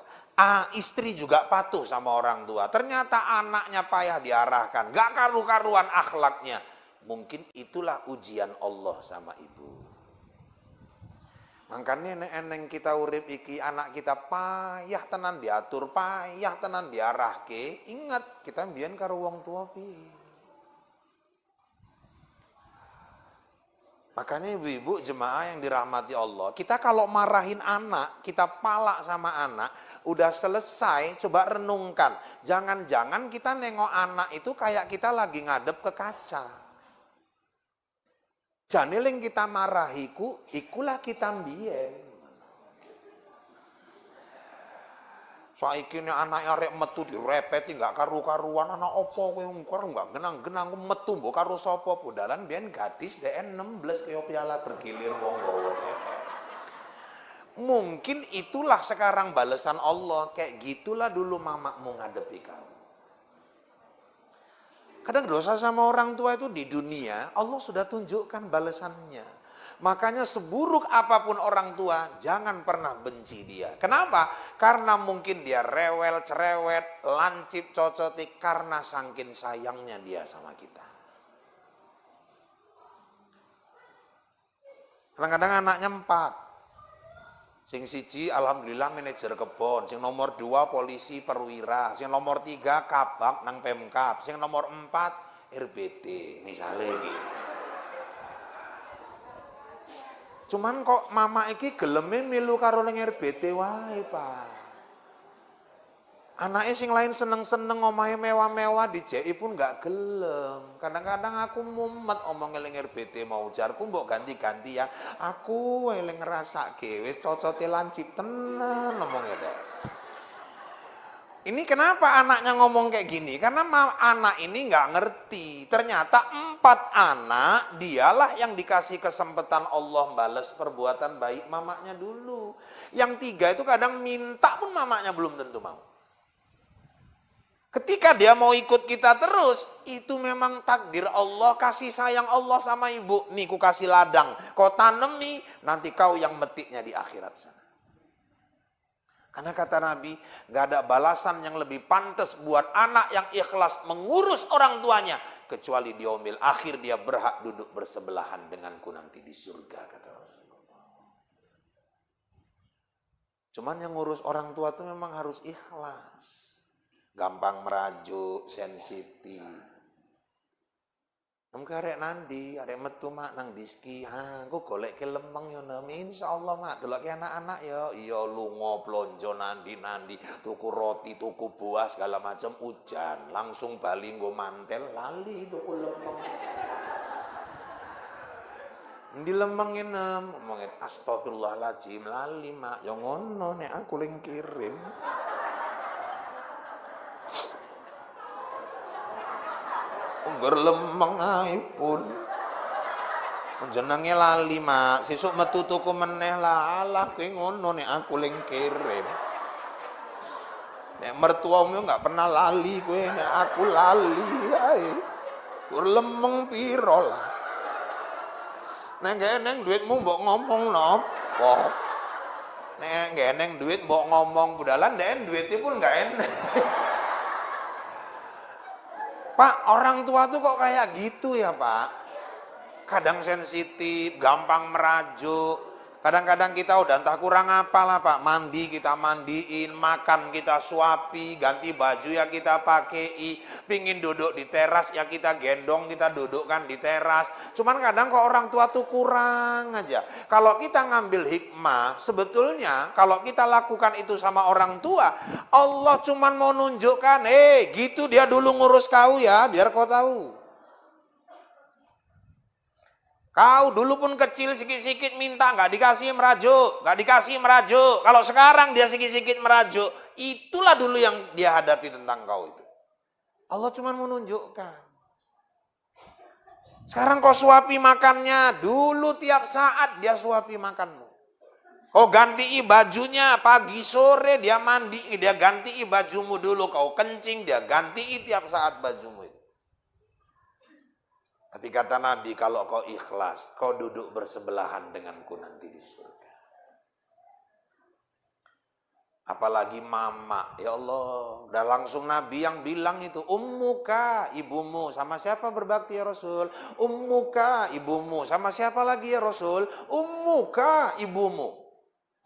istri juga patuh sama orang tua. Ternyata anaknya payah diarahkan, gak karu-karuan akhlaknya. Mungkin itulah ujian Allah sama ibu. Makanya eneng kita urip iki, anak kita payah tenan diatur, payah tenan diarahke. Ingat, kita mbiyen karo wong tua piye. Makanya ibu-ibu jemaah yang dirahmati Allah, kita kalau marahin anak, kita palak sama anak, udah selesai, coba renungkan. Jangan-jangan kita nengok anak itu kayak kita lagi ngadep ke kaca. Janiling kita marahiku, ikulah kita mbiyen. Saiki nek anake arek metu direpeti gak karu-karuan, anak opo kowe ngkor gak genang-genang metu mbok karo sapa budalan biyen gadis DN 16 kaya piala bergilir wong gawa. Mungkin itulah sekarang balasan Allah, kayak gitulah dulu mamakmu ngadepi kamu. Kadang dosa sama orang tua itu di dunia Allah sudah tunjukkan balasannya. Makanya seburuk apapun orang tua, jangan pernah benci dia. Kenapa? Karena mungkin dia rewel, cerewet, lancip, cocotik, karena saking sayangnya dia sama kita. Kadang-kadang anaknya 4. Sing siji alhamdulillah manajer kebon, sing nomor 2 polisi perwira, sing nomor 3 kabak nang Pemkab, sing nomor 4 RBD, misalnya gitu. Cuman kok mama iki geleme milu karo ning RBT wae, Pak. Anake sing lain seneng-seneng omahe mewah-mewah dijeki pun gak gelem. Kadang-kadang aku mumet omong eling RBT mau jarku mbok ganti-ganti ya. Aku eling ngrasake wis cocote lancip tenan ngomongnya deh. Ini kenapa anaknya ngomong kayak gini? Karena anak ini nggak ngerti. Ternyata 4 anak dialah yang dikasih kesempatan Allah balas perbuatan baik mamanya dulu. Yang 3 itu kadang minta pun mamanya belum tentu mau. Ketika dia mau ikut kita terus, itu memang takdir Allah, kasih sayang Allah sama ibu. Nih ku kasih ladang, kau tanemi, nanti kau yang metiknya di akhirat sana. Karena kata Nabi, gak ada balasan yang lebih pantas buat anak yang ikhlas mengurus orang tuanya. Kecuali di yaumil akhir dia berhak duduk bersebelahan denganku nanti di surga, kata Rasulullah. Cuman yang ngurus orang tua itu memang harus ikhlas. Gampang merajuk, sensitif. Mungkin arek nandi, arek metu mak nang diski, aku golek ke lempeng yo nem, insyaallah mak delok anak-anak yo, iya lunga blonjo nandi, tuku roti, tuku buah segala macam hujan, langsung bali nggo mantel, lali tuku lempeng. Di lempeng nem, ngomongin astagfirullahaladzim, lali mak, yo ngono nek aku ling kirim. Berlemeng pun jenenge lali mak sesuk metu tuku meneh lah alah kowe ngono nek aku ling kirim nek mertuamu enggak pernah lali kowe nek aku lali ae berlemeng piro lah nek eneng duitmu mbok ngomong nopo nek eneng duit mbok ngomong budalan ndek duitnya pun enggak enek. Pak, orang tua tuh kok kayak gitu ya Pak? Kadang sensitif, gampang merajuk. Kadang-kadang kita udah entah kurang apa lah Pak. Mandi kita mandiin, makan kita suapi, ganti baju ya kita pakei. Pingin duduk di teras ya kita gendong, kita dudukkan di teras. Cuman kadang kok orang tua tuh kurang aja. Kalau kita ngambil hikmah, sebetulnya kalau kita lakukan itu sama orang tua, Allah cuman mau nunjukkan, gitu dia dulu ngurus kau ya, biar kau tahu. Kau dulu pun kecil sikit-sikit minta, nggak dikasih merajuk, nggak dikasih merajuk. Kalau sekarang dia sikit-sikit merajuk, itulah dulu yang dia hadapi tentang kau itu. Allah cuma menunjukkan. Sekarang kau suapi makannya, dulu tiap saat dia suapi makanmu. Kau ganti bajunya, pagi sore dia mandi, dia ganti bajumu dulu. Kau kencing, dia ganti tiap saat bajumu itu. Tapi kata Nabi, kalau kau ikhlas, kau duduk bersebelahan denganku nanti di surga. Apalagi mama, ya Allah, udah langsung Nabi yang bilang itu, ummuka, ibumu, sama siapa berbakti ya Rasul? Ummuka, ibumu, sama siapa lagi ya Rasul? Ummuka, ibumu.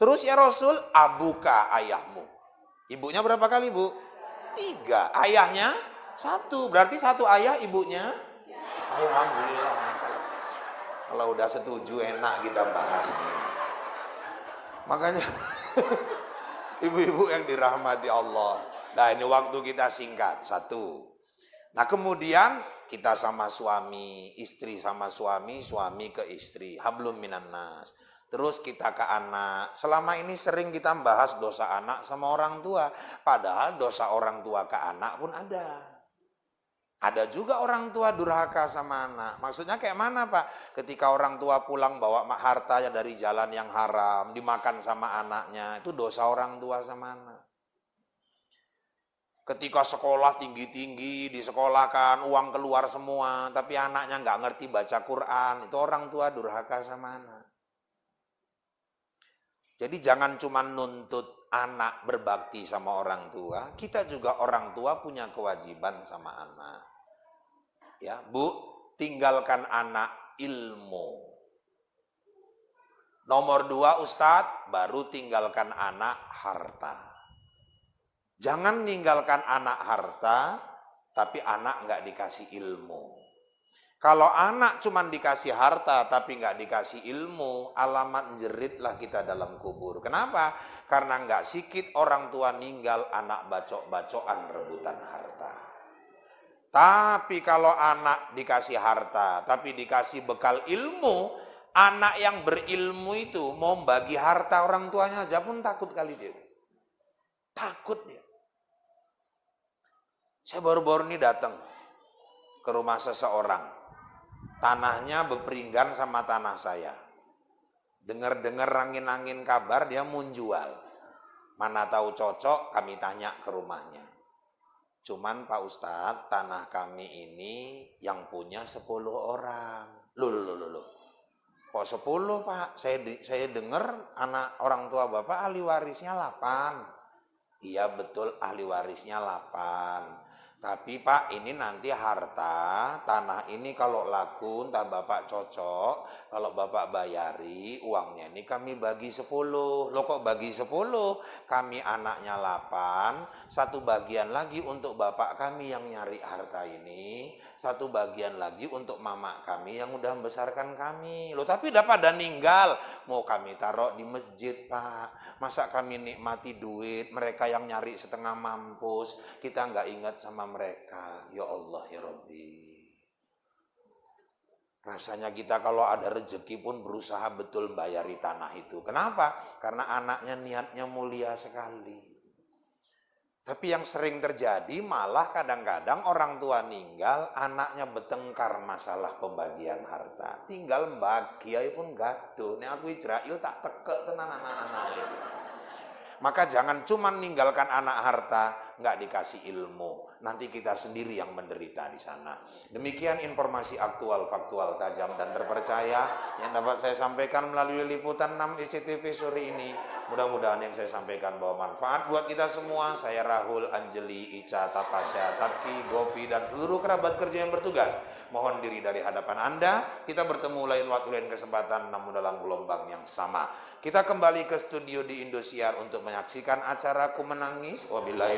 Terus ya Rasul, abuka, ayahmu. Ibunya berapa kali, Bu? 3. Ayahnya 1. Berarti 1 ayah, ibunya? Alhamdulillah. Kalau udah setuju enak kita bahas. Makanya ibu-ibu yang dirahmati Allah. Nah, ini waktu kita singkat. 1. Nah, kemudian kita sama suami, istri sama suami, suami ke istri. Hablum minan nas. Terus kita ke anak. Selama ini sering kita bahas dosa anak sama orang tua. Padahal dosa orang tua ke anak pun ada. Ada juga orang tua durhaka sama anak. Maksudnya kayak mana, Pak? Ketika orang tua pulang bawa hartanya dari jalan yang haram, dimakan sama anaknya, itu dosa orang tua sama anak. Ketika sekolah tinggi-tinggi, disekolahkan, uang keluar semua, tapi anaknya nggak ngerti baca Quran, itu orang tua durhaka sama anak. Jadi jangan cuma nuntut anak berbakti sama orang tua, kita juga orang tua punya kewajiban sama anak. Ya, Bu, tinggalkan anak ilmu. Nomor 2, Ustadz, baru tinggalkan anak harta. Jangan tinggalkan anak harta, tapi anak nggak dikasih ilmu. Kalau anak cuma dikasih harta, tapi nggak dikasih ilmu, alamat jeritlah kita dalam kubur. Kenapa? Karena nggak sikit orang tua ninggal anak bacok-bacokan rebutan harta. Tapi kalau anak dikasih harta, tapi dikasih bekal ilmu, anak yang berilmu itu mau bagi harta orang tuanya aja pun takut kali dia. Takut dia. Saya baru-baru ini datang ke rumah seseorang. Tanahnya berperinggan sama tanah saya. Dengar-dengar angin-angin kabar dia mau jual. Mana tahu cocok, kami tanya ke rumahnya. Cuman Pak Ustadz, tanah kami ini yang punya 10 orang. Loh. Kok 10 Pak? Saya dengar anak orang tua Bapak ahli warisnya 8. Iya betul, ahli warisnya 8. Tapi Pak, ini nanti harta, tanah ini kalau laku, entah Bapak cocok, kalau Bapak bayari, uangnya ini kami bagi 10. Loh kok bagi 10? Kami anaknya 8, 1 bagian lagi untuk Bapak kami yang nyari harta ini, 1 bagian lagi untuk mama kami yang udah membesarkan kami. Loh tapi udah pada ninggal, mau kami taruh di masjid Pak. Masa kami nikmati duit, mereka yang nyari setengah mampus, kita nggak ingat sama mereka. Ya Allah ya Rabbi. Rasanya kita kalau ada rezeki pun berusaha betul bayari tanah itu. Kenapa? Karena anaknya niatnya mulia sekali. Tapi yang sering terjadi malah kadang-kadang orang tua ninggal, anaknya bertengkar masalah pembagian harta. Tinggal bahagia pun gaduh. Nek aku Israel tak tekek tenan anak-anak itu. Maka jangan cuma ninggalkan anak harta, nggak dikasih ilmu. Nanti kita sendiri yang menderita di sana. Demikian informasi aktual, faktual, tajam, dan terpercaya yang dapat saya sampaikan melalui liputan 6 ICTV sore ini. Mudah-mudahan yang saya sampaikan bawa manfaat buat kita semua. Saya Rahul, Anjeli, Ica, Tapasya, Tapki, Gopi, dan seluruh kerabat kerja yang bertugas. Mohon diri dari hadapan Anda. Kita bertemu lain waktu, lain kesempatan, namun dalam gelombang yang sama. Kita kembali ke studio di Indosiar untuk menyaksikan acara Ku Menangis. Wabillahi